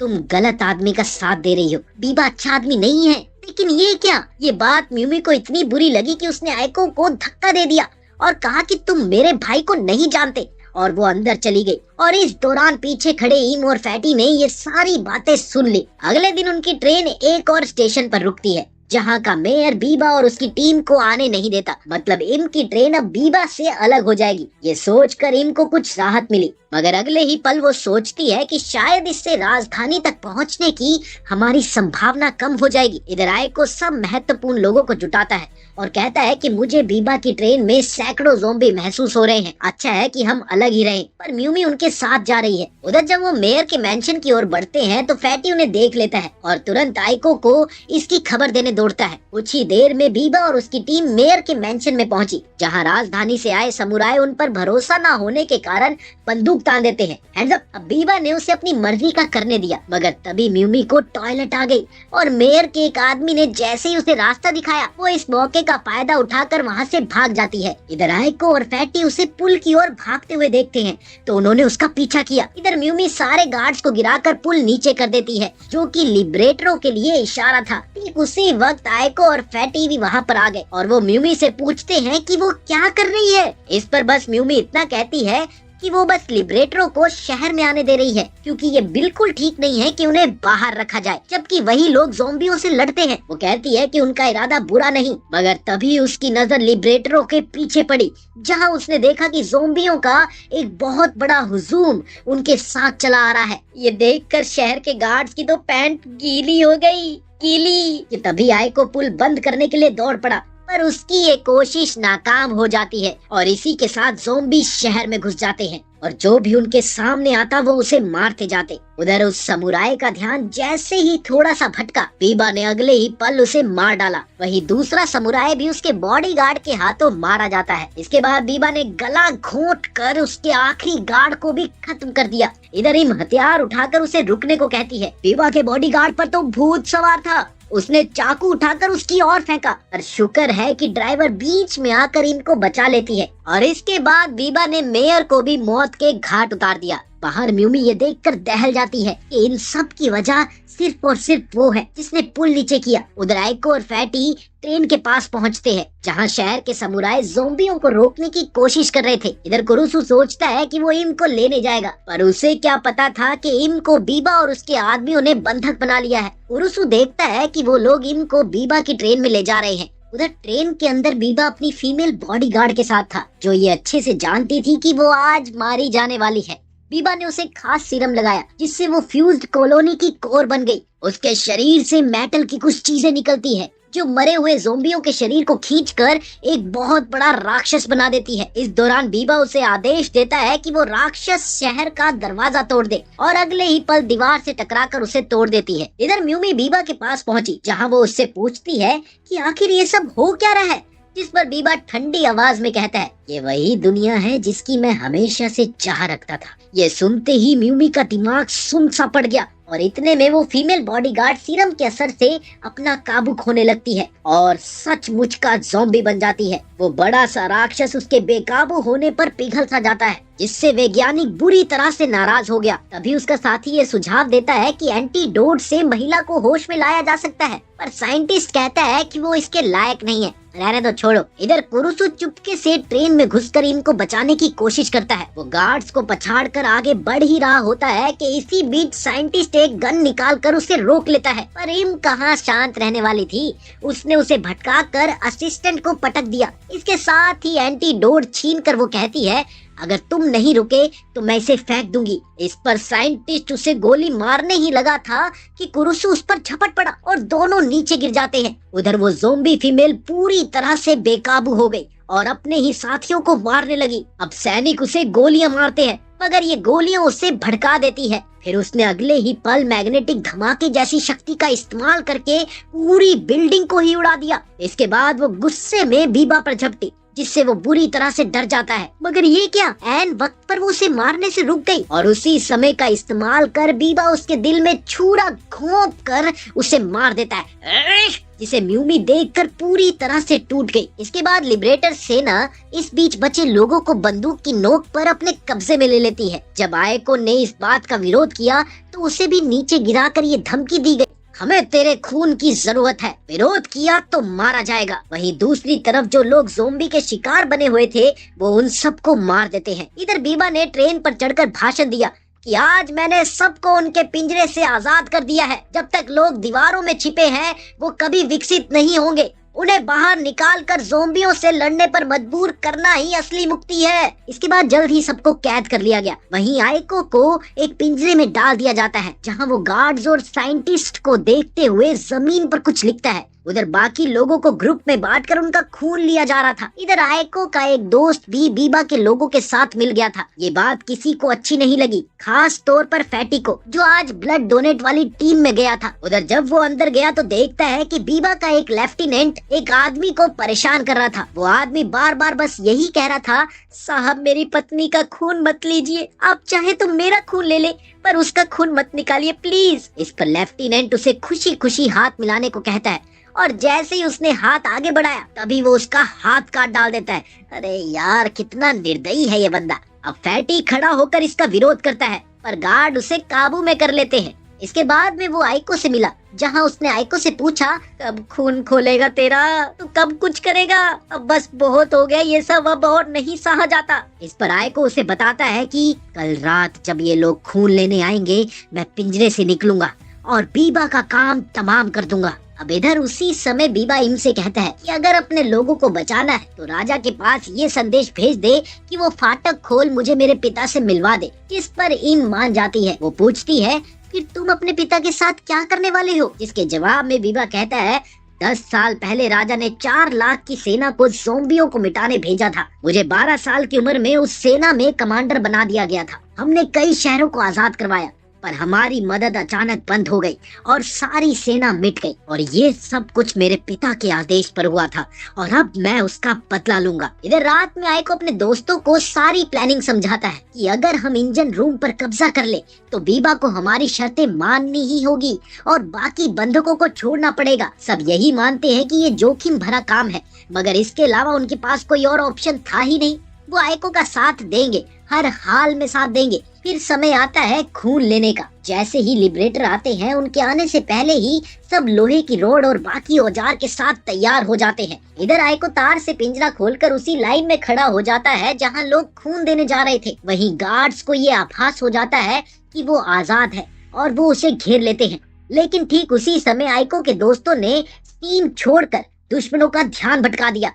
तुम गलत आदमी का साथ दे रही हो, बीबा अच्छा आदमी नहीं है। लेकिन ये क्या? ये बात म्यूमी को इतनी बुरी लगी कि उसने आयको को धक्का दे दिया और कहा कि तुम मेरे भाई को नहीं जानते, और वो अंदर चली गई। और इस दौरान पीछे खड़े इम और फैटी ने ये सारी बातें सुन ली। अगले दिन उनकी ट्रेन एक और स्टेशन पर रुकती है, जहाँ का मेयर बीबा और उसकी टीम को आने नहीं देता। मतलब इम की ट्रेन अब बीबा से अलग हो जाएगी। ये सोचकर इम को कुछ राहत मिली, मगर अगले ही पल वो सोचती है कि शायद इससे राजधानी तक पहुँचने की हमारी संभावना कम हो जाएगी। इधर आयको सब महत्वपूर्ण लोगों को जुटाता है और कहता है कि मुझे बीबा की ट्रेन में सैकड़ों ज़ोंबी महसूस हो रहे हैं, अच्छा है कि हम अलग ही रहें। पर म्यूमी उनके साथ जा रही है। उधर जब वो मेयर के मेंशन की ओर बढ़ते हैं तो फैटी उन्हें देख लेता है और तुरंत आयको को इसकी खबर देने दौड़ता है। कुछ ही देर में बीबा और उसकी टीम मेयर के मेंशन में पहुंची, जहां राजधानी से आए समुराय उन पर भरोसा न होने के कारण बंदूक तान देते हैं। Hands up. अब बीबा ने उसे अपनी मर्जी का करने दिया, मगर तभी म्यूमी को टॉयलेट आ गई और मेयर के एक आदमी ने जैसे ही उसे रास्ता दिखाया, वो इस मौके का फायदा उठाकर वहाँ से भाग जाती है। इधर आयको और फैटी उसे पुल की ओर भागते हुए देखते हैं तो उन्होंने उसका पीछा किया। इधर म्यूमी सारे गार्ड्स को गिराकर पुल नीचे कर देती है, जो कि लिबरेटरों के लिए इशारा था। ठीक उसी वक्त आयको और फैटी भी वहाँ पर आ गए और वो म्यूमी से पूछते हैं कि वो क्या कर रही है। इस पर बस म्यूमी इतना कहती है कि वो बस लिबरेटरों को शहर में आने दे रही है, क्योंकि ये बिल्कुल ठीक नहीं है कि उन्हें बाहर रखा जाए जबकि वही लोग ज़ोंबियों से लड़ते हैं। वो कहती है कि उनका इरादा बुरा नहीं, मगर तभी उसकी नजर लिबरेटरों के पीछे पड़ी, जहां उसने देखा कि ज़ोंबियों का एक बहुत बड़ा हुजूम उनके साथ चला आ रहा है। ये देखकर शहर के गार्ड्स की तो पैंट गीली हो गई, गीली। कि तभी आयको पुल बंद करने के लिए दौड़ पड़ा, पर उसकी ये कोशिश नाकाम हो जाती है और इसी के साथ ज़ोंबी शहर में घुस जाते हैं और जो भी उनके सामने आता वो उसे मारते जाते। उधर उस समुराय का ध्यान जैसे ही थोड़ा सा भटका, बीबा ने अगले ही पल उसे मार डाला। वहीं दूसरा समुराय भी उसके बॉडीगार्ड के हाथों मारा जाता है। इसके बाद बीबा ने गला घोंट कर उसके आखिरी गार्ड को भी खत्म कर दिया। इधर इम हथियार उठाकर उसे रुकने को कहती है। बीबा के बॉडीगार्ड पर तो भूत सवार था, उसने चाकू उठाकर उसकी ओर फेंका, पर शुक्र है कि ड्राइवर बीच में आकर इनको बचा लेती है। और इसके बाद बीबा ने मेयर को भी मौत के घाट उतार दिया। बाहर म्यूमी ये देखकर दहल जाती है कि इन सब की वजह सिर्फ और सिर्फ वो है जिसने पुल नीचे किया। उधर आइको और फैटी ट्रेन के पास पहुंचते हैं जहां शहर के समुराय ज़ोंबियों को रोकने की कोशिश कर रहे थे। इधर कुरुसु सोचता है कि वो इम को लेने जाएगा, पर उसे क्या पता था कि इम को बीबा और उसके आदमियों ने बंधक बना लिया है। कुरुसु देखता है कि वो लोग इम को बीबा की ट्रेन में ले जा रहे हैं। उधर ट्रेन के अंदर बीबा अपनी फीमेल बॉडीगार्ड के साथ था, जो ये अच्छे से जानती थी कि वो आज मारी जाने वाली है। बीबा ने उसे खास सीरम लगाया जिससे वो फ्यूज्ड कॉलोनी की कोर बन गई। उसके शरीर से मेटल की कुछ चीजें निकलती है जो मरे हुए ज़ोंबियों के शरीर को खींचकर एक बहुत बड़ा राक्षस बना देती है। इस दौरान बीबा उसे आदेश देता है कि वो राक्षस शहर का दरवाजा तोड़ दे और अगले ही पल दीवार से टकराकर उसे तोड़ देती है। इधर म्यूमी बीबा के पास पहुंची जहां वो उससे पूछती है कि आखिर ये सब हो क्या रहा है, जिस पर बीबा ठंडी आवाज में कहता है, ये वही दुनिया है जिसकी मैं हमेशा से चाह रखता था। ये सुनते ही म्यूमी का दिमाग सुन सा पड़ गया और इतने में वो फीमेल बॉडीगार्ड सीरम के असर से अपना काबू खोने लगती है और सचमुच का ज़ॉम्बी बन जाती है। वो बड़ा सा राक्षस उसके बेकाबू होने पर पिघल सा जाता है, जिससे वैज्ञानिक बुरी तरह से नाराज हो गया। तभी उसका साथी ये सुझाव देता है कि एंटीडोट से महिला को होश में लाया जा सकता है, पर साइंटिस्ट कहता है कि वो इसके लायक नहीं है, रहने दो, छोड़ो। इधर कुरुसु चुपके से ट्रेन में घुसकर इनको बचाने की कोशिश करता है। वो गार्ड्स को पछाड़कर आगे बढ़ ही रहा होता है कि इसी बीच साइंटिस्ट एक गन निकालकर उसे रोक लेता है, पर इम कहाँ शांत रहने वाली थी। उसने उसे भटकाकर असिस्टेंट को पटक दिया। इसके साथ ही एंटीडोट छीनकर वो कहती है, अगर तुम नहीं रुके तो मैं इसे फेंक दूंगी। इस पर साइंटिस्ट उसे गोली मारने ही लगा था कि कुरुसु उस पर झपट पड़ा और दोनों नीचे गिर जाते हैं। उधर वो ज़ॉम्बी फीमेल पूरी तरह से बेकाबू हो गई और अपने ही साथियों को मारने लगी। अब सैनिक उसे गोलियां मारते हैं, मगर ये गोलियां उसे भड़का देती है। फिर उसने अगले ही पल मैग्नेटिक धमाके जैसी शक्ति का इस्तेमाल करके पूरी बिल्डिंग को ही उड़ा दिया। इसके बाद वो गुस्से में बीबा पर झपटी, जिससे वो बुरी तरह से डर जाता है। मगर ये क्या, ऐन वक्त पर वो उसे मारने से रुक गई और उसी समय का इस्तेमाल कर बीबा उसके दिल में छुरा घोंप कर उसे मार देता है, जिसे म्यूमी देखकर पूरी तरह से टूट गई। इसके बाद लिबरेटर सेना इस बीच बचे लोगों को बंदूक की नोक पर अपने कब्जे में ले लेती है। जब आयको ने इस बात का विरोध किया तो उसे भी नीचे गिराकर ये धमकी दी गई, हमें तेरे खून की जरूरत है, विरोध किया तो मारा जाएगा। वहीं दूसरी तरफ जो लोग ज़ॉम्बी के शिकार बने हुए थे वो उन सबको मार देते हैं। इधर बीबा ने ट्रेन पर चढ़कर भाषण दिया कि आज मैंने सबको उनके पिंजरे से आजाद कर दिया है। जब तक लोग दीवारों में छिपे हैं वो कभी विकसित नहीं होंगे। उन्हें बाहर निकालकर ज़ॉम्बियों से लड़ने पर मजबूर करना ही असली मुक्ति है। इसके बाद जल्द ही सबको कैद कर लिया गया। वहीं आइको को एक पिंजरे में डाल दिया जाता है जहां वो गार्ड्स और साइंटिस्ट को देखते हुए जमीन पर कुछ लिखता है। उधर बाकी लोगों को ग्रुप में बांटकर उनका खून लिया जा रहा था। इधर आयको का एक दोस्त भी बीबा के लोगों के साथ मिल गया था। ये बात किसी को अच्छी नहीं लगी, खास तौर पर फैटी को, जो आज ब्लड डोनेट वाली टीम में गया था। उधर जब वो अंदर गया तो देखता है कि बीबा का एक लेफ्टिनेंट एक आदमी को परेशान कर रहा था। वो आदमी बार बार बस यही कह रहा था, साहब मेरी पत्नी का खून मत लीजिए, आप चाहे तो मेरा खून ले ले पर उसका खून मत निकालिए प्लीज। इस पर लेफ्टिनेंट उसे खुशी खुशी हाथ मिलाने को कहता है और जैसे ही उसने हाथ आगे बढ़ाया तभी वो उसका हाथ काट डाल देता है। अरे यार, कितना निर्दयी है ये बंदा। अब फैटी खड़ा होकर इसका विरोध करता है पर गार्ड उसे काबू में कर लेते हैं। इसके बाद में वो आइको से मिला जहां उसने आइको से पूछा, कब खून खोलेगा तेरा, तू कब कुछ करेगा, अब बस बहुत हो गया ये सब, अब और नहीं सहा जाता। इस पर आइको उसे बताता है कि कल रात जब ये लोग खून लेने आएंगे मैं पिंजरे से निकलूंगा और बीबा का काम तमाम कर दूंगा। अब इधर उसी समय बीबा इम से कहता है कि अगर अपने लोगों को बचाना है तो राजा के पास ये संदेश भेज दे कि वो फाटक खोल मुझे मेरे पिता से मिलवा दे। जिस पर इम मान जाती है। वो पूछती है, फिर तुम अपने पिता के साथ क्या करने वाले हो? जिसके जवाब में बीबा कहता है, 10 साल पहले राजा ने 4 लाख की सेना को ज़ॉम्बियों को मिटाने भेजा था। मुझे 12 साल की उम्र में उस सेना में कमांडर बना दिया गया था। हमने कई शहरों को आजाद करवाया पर हमारी मदद अचानक बंद हो गई और सारी सेना मिट गई और ये सब कुछ मेरे पिता के आदेश पर हुआ था और अब मैं उसका बदला लूंगा। इधर रात में आइको अपने दोस्तों को सारी प्लानिंग समझाता है कि अगर हम इंजन रूम पर कब्जा कर ले तो बीबा को हमारी शर्तें माननी ही होगी और बाकी बंधकों को छोड़ना पड़ेगा। सब यही मानते हैं कि ये जोखिम भरा काम है, मगर इसके अलावा उनके पास कोई और ऑप्शन था ही नहीं। वो आइको का साथ देंगे, हर हाल में साथ देंगे, फिर समय आता है खून लेने का। जैसे ही लिबरेटर आते हैं, उनके आने से पहले ही सब लोहे की रोड और बाकी औजार के साथ तैयार हो जाते हैं। इधर आयको तार से पिंजरा खोलकर उसी लाइन में खड़ा हो जाता है जहां लोग खून देने जा रहे थे। वहीं गार्ड्स को ये आभास हो जाता है कि वो आजाद है और वो उसे घेर लेते हैं। लेकिन ठीक उसी समय आयको के दोस्तों ने टीम छोड़कर दुश्मनों का ध्यान भटका दिया,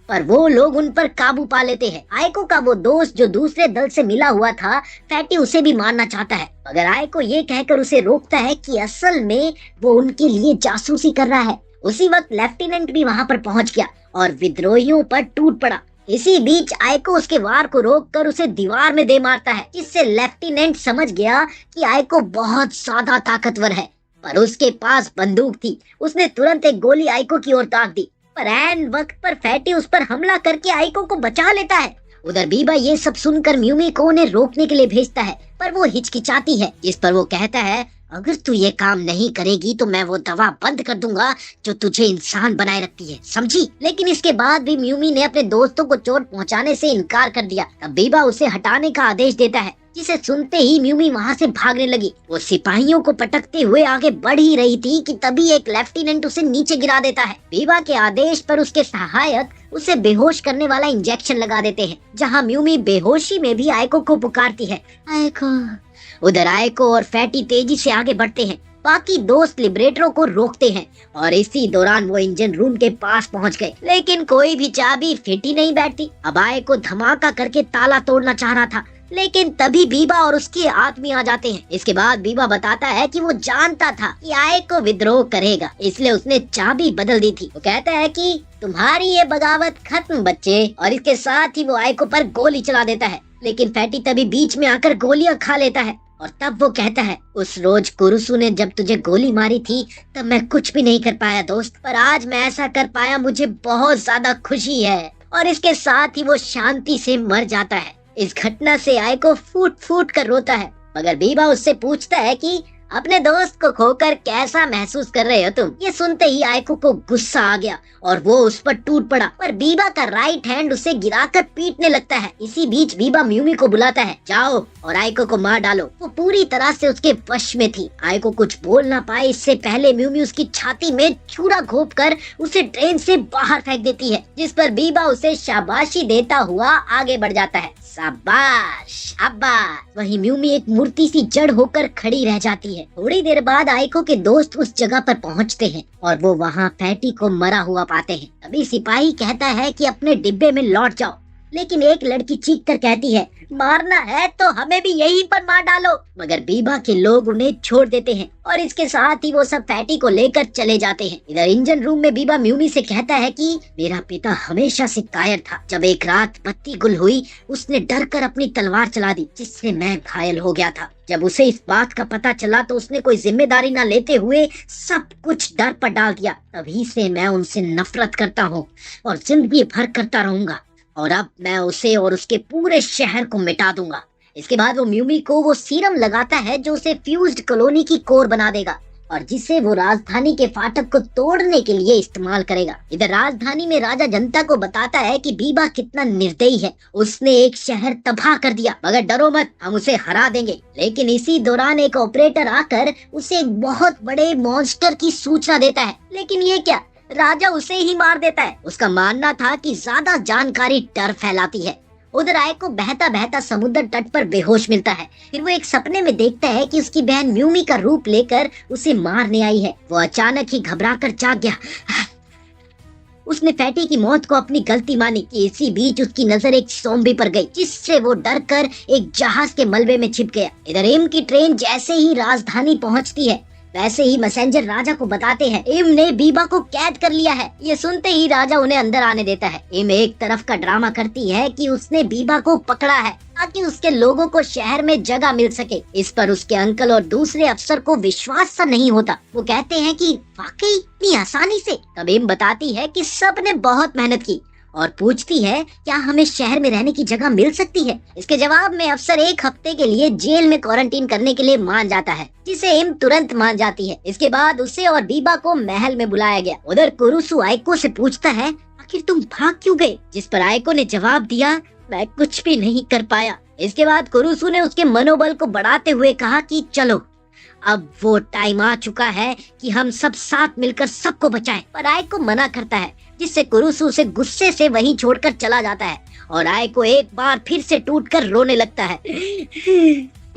पर वो लोग उन पर काबू पा लेते हैं। आयको का वो दोस्त जो दूसरे दल से मिला हुआ था, फैटी उसे भी मारना चाहता है, मगर आयको ये कहकर उसे रोकता है कि असल में वो उनके लिए जासूसी कर रहा है। उसी वक्त लेफ्टिनेंट भी वहाँ पर पहुँच गया और विद्रोहियों पर टूट पड़ा। इसी बीच आयको उसके वार को रोककर उसे दीवार में दे मारता है, जिससे लेफ्टिनेंट समझ गया कि आयको बहुत ज्यादा ताकतवर है, पर उसके पास बंदूक थी। उसने तुरंत एक गोली आयको की ओर ताक दी, पर ऐन वक्त पर फैटी उस पर हमला करके आयको को बचा लेता है। उधर बीबा ये सब सुनकर म्यूमी को उन्हें रोकने के लिए भेजता है, पर वो हिचकिचाती है, जिस पर वो कहता है अगर तू ये काम नहीं करेगी तो मैं वो दवा बंद कर दूंगा जो तुझे इंसान बनाए रखती है, समझी। लेकिन इसके बाद भी म्यूमी ने अपने दोस्तों को चोट पहुंचाने से इनकार कर दिया। तब बीबा उसे हटाने का आदेश देता है, जिसे सुनते ही म्यूमी वहाँ से भागने लगी। वो सिपाहियों को पटकते हुए आगे बढ़ ही रही थी कि तभी एक लेफ्टिनेंट उसे नीचे गिरा देता है। बीबा के आदेश पर उसके सहायक उसे बेहोश करने वाला इंजेक्शन लगा देते हैं, जहाँ म्यूमी बेहोशी में भी आयको को पुकारती है, आयको। उधर आयको और फैटी तेजी से आगे बढ़ते हैं। बाकी दोस्त लिबरेटरों को रोकते हैं और इसी दौरान वो इंजन रूम के पास पहुंच गए, लेकिन कोई भी चाबी फिट ही नहीं बैठती। अब आयको धमाका करके ताला तोड़ना चाह रहा था, लेकिन तभी बीबा और उसके आदमी आ जाते हैं। इसके बाद बीबा बताता है कि वो जानता था कि आयको विद्रोह करेगा, इसलिए उसने चाबी बदल दी थी। वो कहता है कि तुम्हारी ये बगावत खत्म बच्चे, और इसके साथ ही वो आयको पर गोली चला देता है। लेकिन फैटी तभी बीच में आकर गोलियां खा लेता है और तब वो कहता है, उस रोज कुरुसु ने जब तुझे गोली मारी थी तब मैं कुछ भी नहीं कर पाया दोस्त, पर आज मैं ऐसा कर पाया, मुझे बहुत ज्यादा खुशी है। और इसके साथ ही वो शांति से मर जाता है। इस घटना से आयको फूट फूट कर रोता है, मगर बीबा उससे पूछता है कि अपने दोस्त को खोकर कैसा महसूस कर रहे हो तुम। ये सुनते ही आयको को गुस्सा आ गया और वो उस पर टूट पड़ा, पर बीबा का राइट हैंड उसे गिराकर पीटने लगता है। इसी बीच बीबा म्यूमी को बुलाता है, जाओ और आयको को मार डालो। वो पूरी तरह से उसके वश में थी। आयको कुछ बोल ना पाए इससे पहले म्यूमी उसकी छाती में छुरा घोंप कर उसे ट्रेन से बाहर फेंक देती है, जिस पर बीबा उसे शाबाशी देता हुआ आगे बढ़ जाता है। शाबाश शाबाश। वहीं म्यूमी एक मूर्ति सी जड़ होकर खड़ी रह जाती है। थोड़ी देर बाद आयको के दोस्त उस जगह पर पहुंचते हैं और वो वहां फैटी को मरा हुआ पाते हैं। तभी सिपाही कहता है कि अपने डिब्बे में लौट जाओ, लेकिन एक लड़की चीख कर कहती है, मारना है तो हमें भी यहीं पर मार डालो। मगर बीबा के लोग उन्हें छोड़ देते हैं और इसके साथ ही वो सब फैटी को लेकर चले जाते हैं। इधर इंजन रूम में बीबा म्यूमी से कहता है कि मेरा पिता हमेशा से कायर था। जब एक रात बत्ती गुल हुई, उसने डर कर अपनी तलवार चला दी, जिससे मैं घायल हो गया था। जब उसे इस बात का पता चला तो उसने कोई जिम्मेदारी न लेते हुए सब कुछ डर पर डाल दिया। तभी से मैं उनसे नफरत करता हूँ और जिंदगी भर करता रहूंगा, और अब मैं उसे और उसके पूरे शहर को मिटा दूंगा। इसके बाद वो म्यूमी को वो सीरम लगाता है जो उसे फ्यूज्ड कॉलोनी की कोर बना देगा और जिसे वो राजधानी के फाटक को तोड़ने के लिए इस्तेमाल करेगा। इधर राजधानी में राजा जनता को बताता है कि बीबा कितना निर्दयी है, उसने एक शहर तबाह कर दिया, मगर डरो मत, हम उसे हरा देंगे। लेकिन इसी दौरान एक ऑपरेटर आकर उसे एक बहुत बड़े मॉन्स्टर की सूचना देता है, लेकिन ये क्या, राजा उसे ही मार देता है। उसका मानना था कि ज्यादा जानकारी डर फैलाती है। उधर आयको बहता बहता समुद्र तट पर बेहोश मिलता है। फिर वो एक सपने में देखता है कि उसकी बहन म्यूमी का रूप लेकर उसे मारने आई है। वो अचानक ही घबराकर जाग गया। उसने फैटी की मौत को अपनी गलती मानी कि इसी बीच उसकी नजर एक ज़ॉम्बी पर गई, जिससे वो डरकर एक जहाज के मलबे में छिप गया। इधर एम की ट्रेन जैसे ही राजधानी पहुंचती है, वैसे ही मैसेंजर राजा को बताते हैं एम ने बीबा को कैद कर लिया है। ये सुनते ही राजा उन्हें अंदर आने देता है। एम एक तरफ का ड्रामा करती है कि उसने बीबा को पकड़ा है ताकि उसके लोगों को शहर में जगह मिल सके। इस पर उसके अंकल और दूसरे अफसर को विश्वास सा नहीं होता। वो कहते हैं कि वाकई इतनी आसानी से। तब एम बताती है कि सब ने बहुत मेहनत की और पूछती है क्या हमें शहर में रहने की जगह मिल सकती है। इसके जवाब में अफसर एक हफ्ते के लिए जेल में क्वारंटीन करने के लिए मान जाता है, जिसे एम तुरंत मान जाती है। इसके बाद उसे और बीबा को महल में बुलाया गया। उधर कुरुसु आयको से पूछता है आखिर तुम भाग क्यों गए, जिस पर आयको ने जवाब दिया मैं कुछ भी नहीं कर पाया। इसके बाद कुरुसु ने उसके मनोबल को बढ़ाते हुए कहा कि चलो, अब वो टाइम आ चुका है कि हम सब साथ मिलकर सबको बचाएं। पर आयको मना करता है, जिससे कुरुसु उसे गुस्से से वहीं छोड़कर चला जाता है और आयको एक बार फिर से टूटकर रोने लगता है।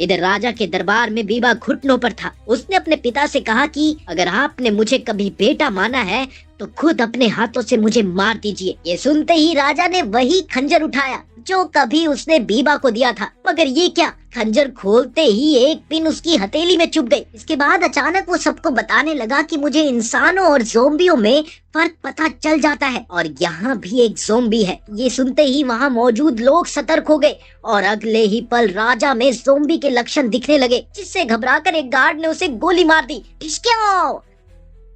इधर राजा के दरबार में बीबा घुटनों पर था। उसने अपने पिता से कहा कि अगर आपने मुझे कभी बेटा माना है तो खुद अपने हाथों से मुझे मार दीजिए। ये सुनते ही राजा ने वही खंजर उठाया जो कभी उसने बीबा को दिया था, मगर ये क्या, खंजर खोलते ही एक पिन उसकी हथेली में चुभ गई। इसके बाद अचानक वो सबको बताने लगा कि मुझे इंसानों और ज़ोंबियों में फर्क पता चल जाता है और यहाँ भी एक ज़ोंबी है। ये सुनते ही वहाँ मौजूद लोग सतर्क हो गए और अगले ही पल राजा में ज़ोंबी के लक्षण दिखने लगे, जिससे घबराकर एक गार्ड ने उसे गोली मार दी।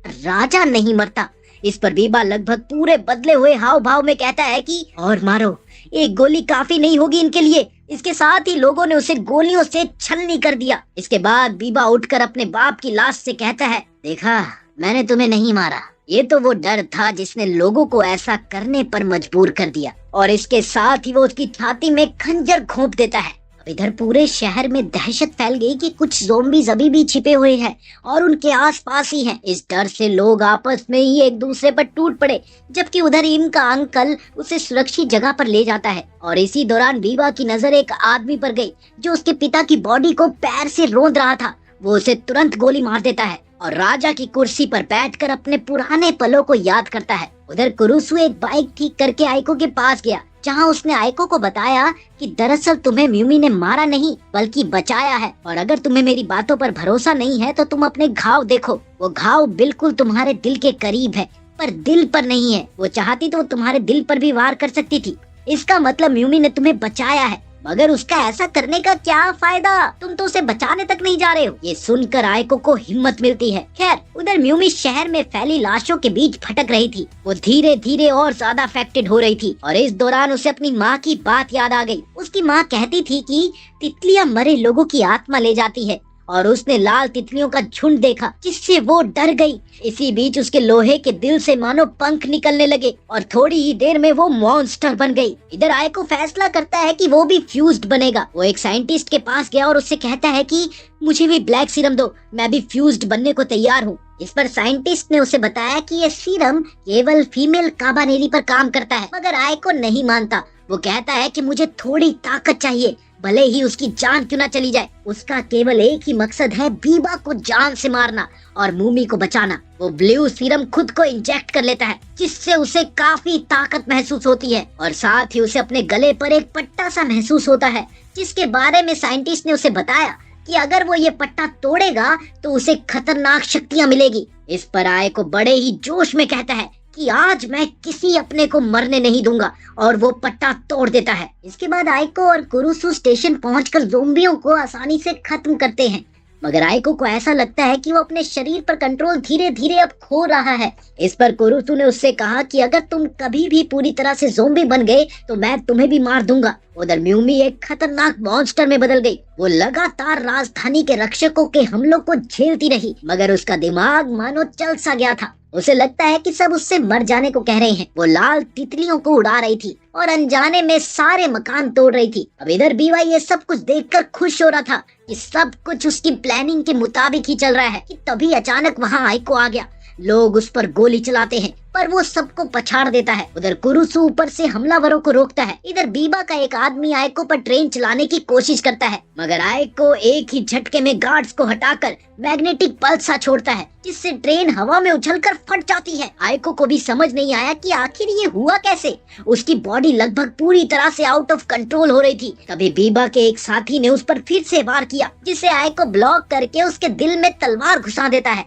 राजा नहीं मरता। इस पर बीबा लगभग पूरे बदले हुए हाव भाव में कहता है कि और मारो, एक गोली काफी नहीं होगी इनके लिए। इसके साथ ही लोगों ने उसे गोलियों से छलनी कर दिया। इसके बाद बीबा उठकर अपने बाप की लाश से कहता है, देखा, मैंने तुम्हें नहीं मारा, ये तो वो डर था जिसने लोगों को ऐसा करने पर मजबूर कर दिया। और इसके साथ ही वो उसकी छाती में खंजर घोंप देता है। इधर पूरे शहर में दहशत फैल गई कि कुछ ज़ोंबीज़ अभी भी छिपे हुए हैं और उनके आसपास ही हैं। इस डर से लोग आपस में ही एक दूसरे पर टूट पड़े, जबकि उधर इनका अंकल उसे सुरक्षित जगह पर ले जाता है। और इसी दौरान बीबा की नजर एक आदमी पर गई जो उसके पिता की बॉडी को पैर से रौंद रहा था। वो उसे तुरंत गोली मार देता है और राजा की कुर्सी पर बैठकर अपने पुराने पलों को याद करता है। उधर कुरुसु एक बाइक ठीक करके आइको के पास गया, जहाँ उसने आइको को बताया कि दरअसल तुम्हें म्यूमी ने मारा नहीं बल्कि बचाया है, और अगर तुम्हें मेरी बातों पर भरोसा नहीं है तो तुम अपने घाव देखो। वो घाव बिल्कुल तुम्हारे दिल के करीब है पर दिल पर नहीं है। वो चाहती तो तुम्हारे दिल पर भी वार कर सकती थी। इसका मतलब म्यूमी ने तुम्हें बचाया है, मगर उसका ऐसा करने का क्या फायदा, तुम तो उसे बचाने तक नहीं जा रहे हो। ये सुनकर आइको को हिम्मत मिलती है। खैर, उधर म्यूमी शहर में फैली लाशों के बीच भटक रही थी। वो धीरे धीरे और ज्यादा अफेक्टेड हो रही थी और इस दौरान उसे अपनी माँ की बात याद आ गई। उसकी माँ कहती थी कि तितलियां मरे लोगों की आत्मा ले जाती है और उसने लाल तितलियों का झुंड देखा, जिससे वो डर गई। इसी बीच उसके लोहे के दिल से मानो पंख निकलने लगे और थोड़ी ही देर में वो मॉन्स्टर बन गई। इधर आइको फैसला करता है कि वो भी फ्यूज्ड बनेगा। वो एक साइंटिस्ट के पास गया और उससे कहता है कि मुझे भी ब्लैक सीरम दो, मैं भी फ्यूज्ड बनने को तैयार हूँ। इस पर साइंटिस्ट ने उसे बताया कि ये सीरम केवल फीमेल काबानेली पर काम करता है, मगर आइको नहीं मानता। वो कहता है कि मुझे थोड़ी ताकत चाहिए, भले ही उसकी जान क्यों ना चली जाए। उसका केवल एक ही मकसद है, बीबा को जान से मारना और मूमी को बचाना। वो ब्लू सीरम खुद को इंजेक्ट कर लेता है, जिससे उसे काफी ताकत महसूस होती है और साथ ही उसे अपने गले पर एक पट्टा सा महसूस होता है, जिसके बारे में साइंटिस्ट ने उसे बताया कि अगर वो ये पट्टा तोड़ेगा तो उसे खतरनाक शक्तियाँ मिलेगी। इस पर आइको बड़े ही जोश में कहता है कि आज मैं किसी अपने को मरने नहीं दूंगा, और वो पट्टा तोड़ देता है। इसके बाद आइको और कुरुसु स्टेशन पहुंचकर ज़ोंबियों को आसानी से खत्म करते हैं, मगर आइको को ऐसा लगता है कि वो अपने शरीर पर कंट्रोल धीरे धीरे अब खो रहा है। इस पर कुरुसु ने उससे कहा कि अगर तुम कभी भी पूरी तरह से ज़ोंबी बन गए तो मैं तुम्हें भी मार दूंगा। उधर म्यूमी एक खतरनाक मॉन्स्टर में बदल गई। वो लगातार राजधानी के रक्षकों के हमलों को झेलती रही, मगर उसका दिमाग मानो चल सा गया था। उसे लगता है कि सब उससे मर जाने को कह रहे हैं। वो लाल तितलियों को उड़ा रही थी और अनजाने में सारे मकान तोड़ रही थी। अब इधर बीवा ये सब कुछ देखकर खुश हो रहा था कि सब कुछ उसकी प्लानिंग के मुताबिक ही चल रहा है कि तभी अचानक वहाँ आइको आ गया। लोग उस पर गोली चलाते हैं पर वो सबको पछाड़ देता है। उधर कुरुसु ऊपर से हमलावरों को रोकता है। इधर बीबा का एक आदमी आइको पर ट्रेन चलाने की कोशिश करता है, मगर आइको एक ही झटके में गार्ड्स को हटाकर मैग्नेटिक पल्स सा छोड़ता है, जिससे ट्रेन हवा में उछलकर फट जाती है। आइको को भी समझ नहीं आया कि आखिर ये हुआ कैसे। उसकी बॉडी लगभग पूरी तरह से आउट ऑफ कंट्रोल हो रही थी। तभी बीबा के एक साथी ने उस पर फिर से वार किया, जिससे आइको ब्लॉक करके उसके दिल में तलवार घुसा देता है।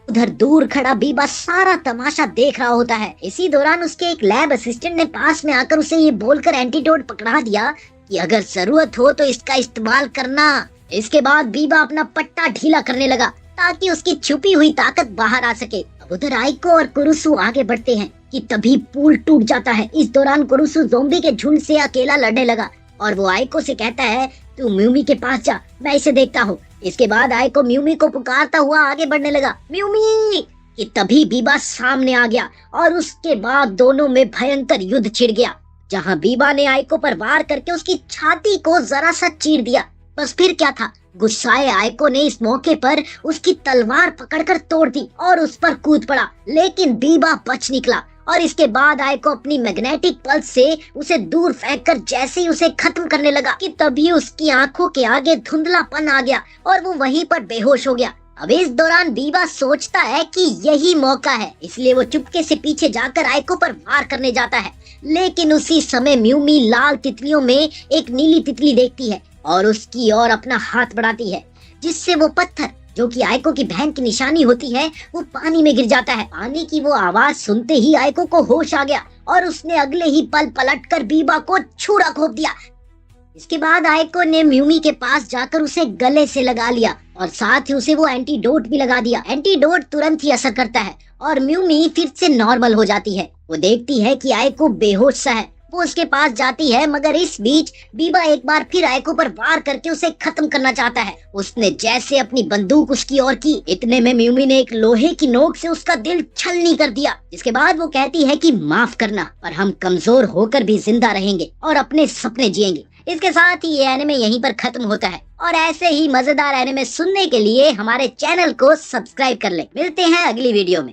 उधर दूर खड़ा बीबा सारा तमाशा देख रहा होता है। इसी दौरान उसके एक लैब असिस्टेंट ने पास में आकर उसे ये बोलकर एंटीडोट पकड़ा दिया कि अगर जरूरत हो तो इसका इस्तेमाल करना। इसके बाद बीबा अपना पट्टा ढीला करने लगा ताकि उसकी छुपी हुई ताकत बाहर आ सके। अब उधर आइको और कुरुसु आगे बढ़ते हैं कि तभी पुल टूट जाता है। इस दौरान कुरुसु ज़ोंबी के झुंड से अकेला लड़ने लगा और वो आइको से कहता है, तू म्यूमी के पास जा, मैं इसे देखता हूँ। इसके बाद आइको म्यूमी को पुकारता हुआ आगे बढ़ने लगा, म्यूमी, कि तभी बीबा सामने आ गया और उसके बाद दोनों में भयंकर युद्ध छिड़ गया। जहाँ बीबा ने आयको पर वार करके उसकी छाती को जरा सा चीर दिया। बस फिर क्या था, गुस्साए आयको ने इस मौके पर उसकी तलवार पकड़कर तोड़ दी और उस पर कूद पड़ा, लेकिन बीबा बच निकला। और इसके बाद आयको अपनी मैग्नेटिक पल्स से उसे दूर फेंककर जैसे ही उसे खत्म करने लगा कि तभी उसकी आंखों के आगे धुंधलापन आ गया और वो वहीं पर बेहोश हो गया। अब इस दौरान बीबा सोचता है कि यही मौका है, इसलिए वो चुपके से पीछे जाकर आयको पर वार करने जाता है। लेकिन उसी समय म्यूमी लाल तितलियों में एक नीली तितली देखती है और उसकी ओर अपना हाथ बढ़ाती है, जिससे वो पत्थर जो कि आयको की बहन की निशानी होती है वो पानी में गिर जाता है। पानी की वो आवाज सुनते ही आयको को होश आ गया और उसने अगले ही पल पलटकर बीबा को छुरा घोंप दिया। इसके बाद आयको ने म्यूमी के पास जाकर उसे गले से लगा लिया और साथ ही उसे वो एंटीडोट भी लगा दिया। एंटीडोट तुरंत ही असर करता है और म्यूमी फिर से नॉर्मल हो जाती है। वो देखती है कि आयको बेहोश सा है, वो उसके पास जाती है, मगर इस बीच बीबा एक बार फिर आयको पर वार करके उसे खत्म करना चाहता है। उसने जैसे अपनी बंदूक उसकी ओर की, इतने में म्यूमी ने एक लोहे की नोक से उसका दिल छलनी कर दिया। जिसके बाद वो कहती है कि माफ करना, पर हम कमजोर होकर भी जिंदा रहेंगे और अपने सपने जिएंगे। इसके साथ ही ये एनिमे यहीं पर खत्म होता है और ऐसे ही मजेदार एनिमे सुनने के लिए हमारे चैनल को सब्सक्राइब कर लें। मिलते हैं अगली वीडियो में।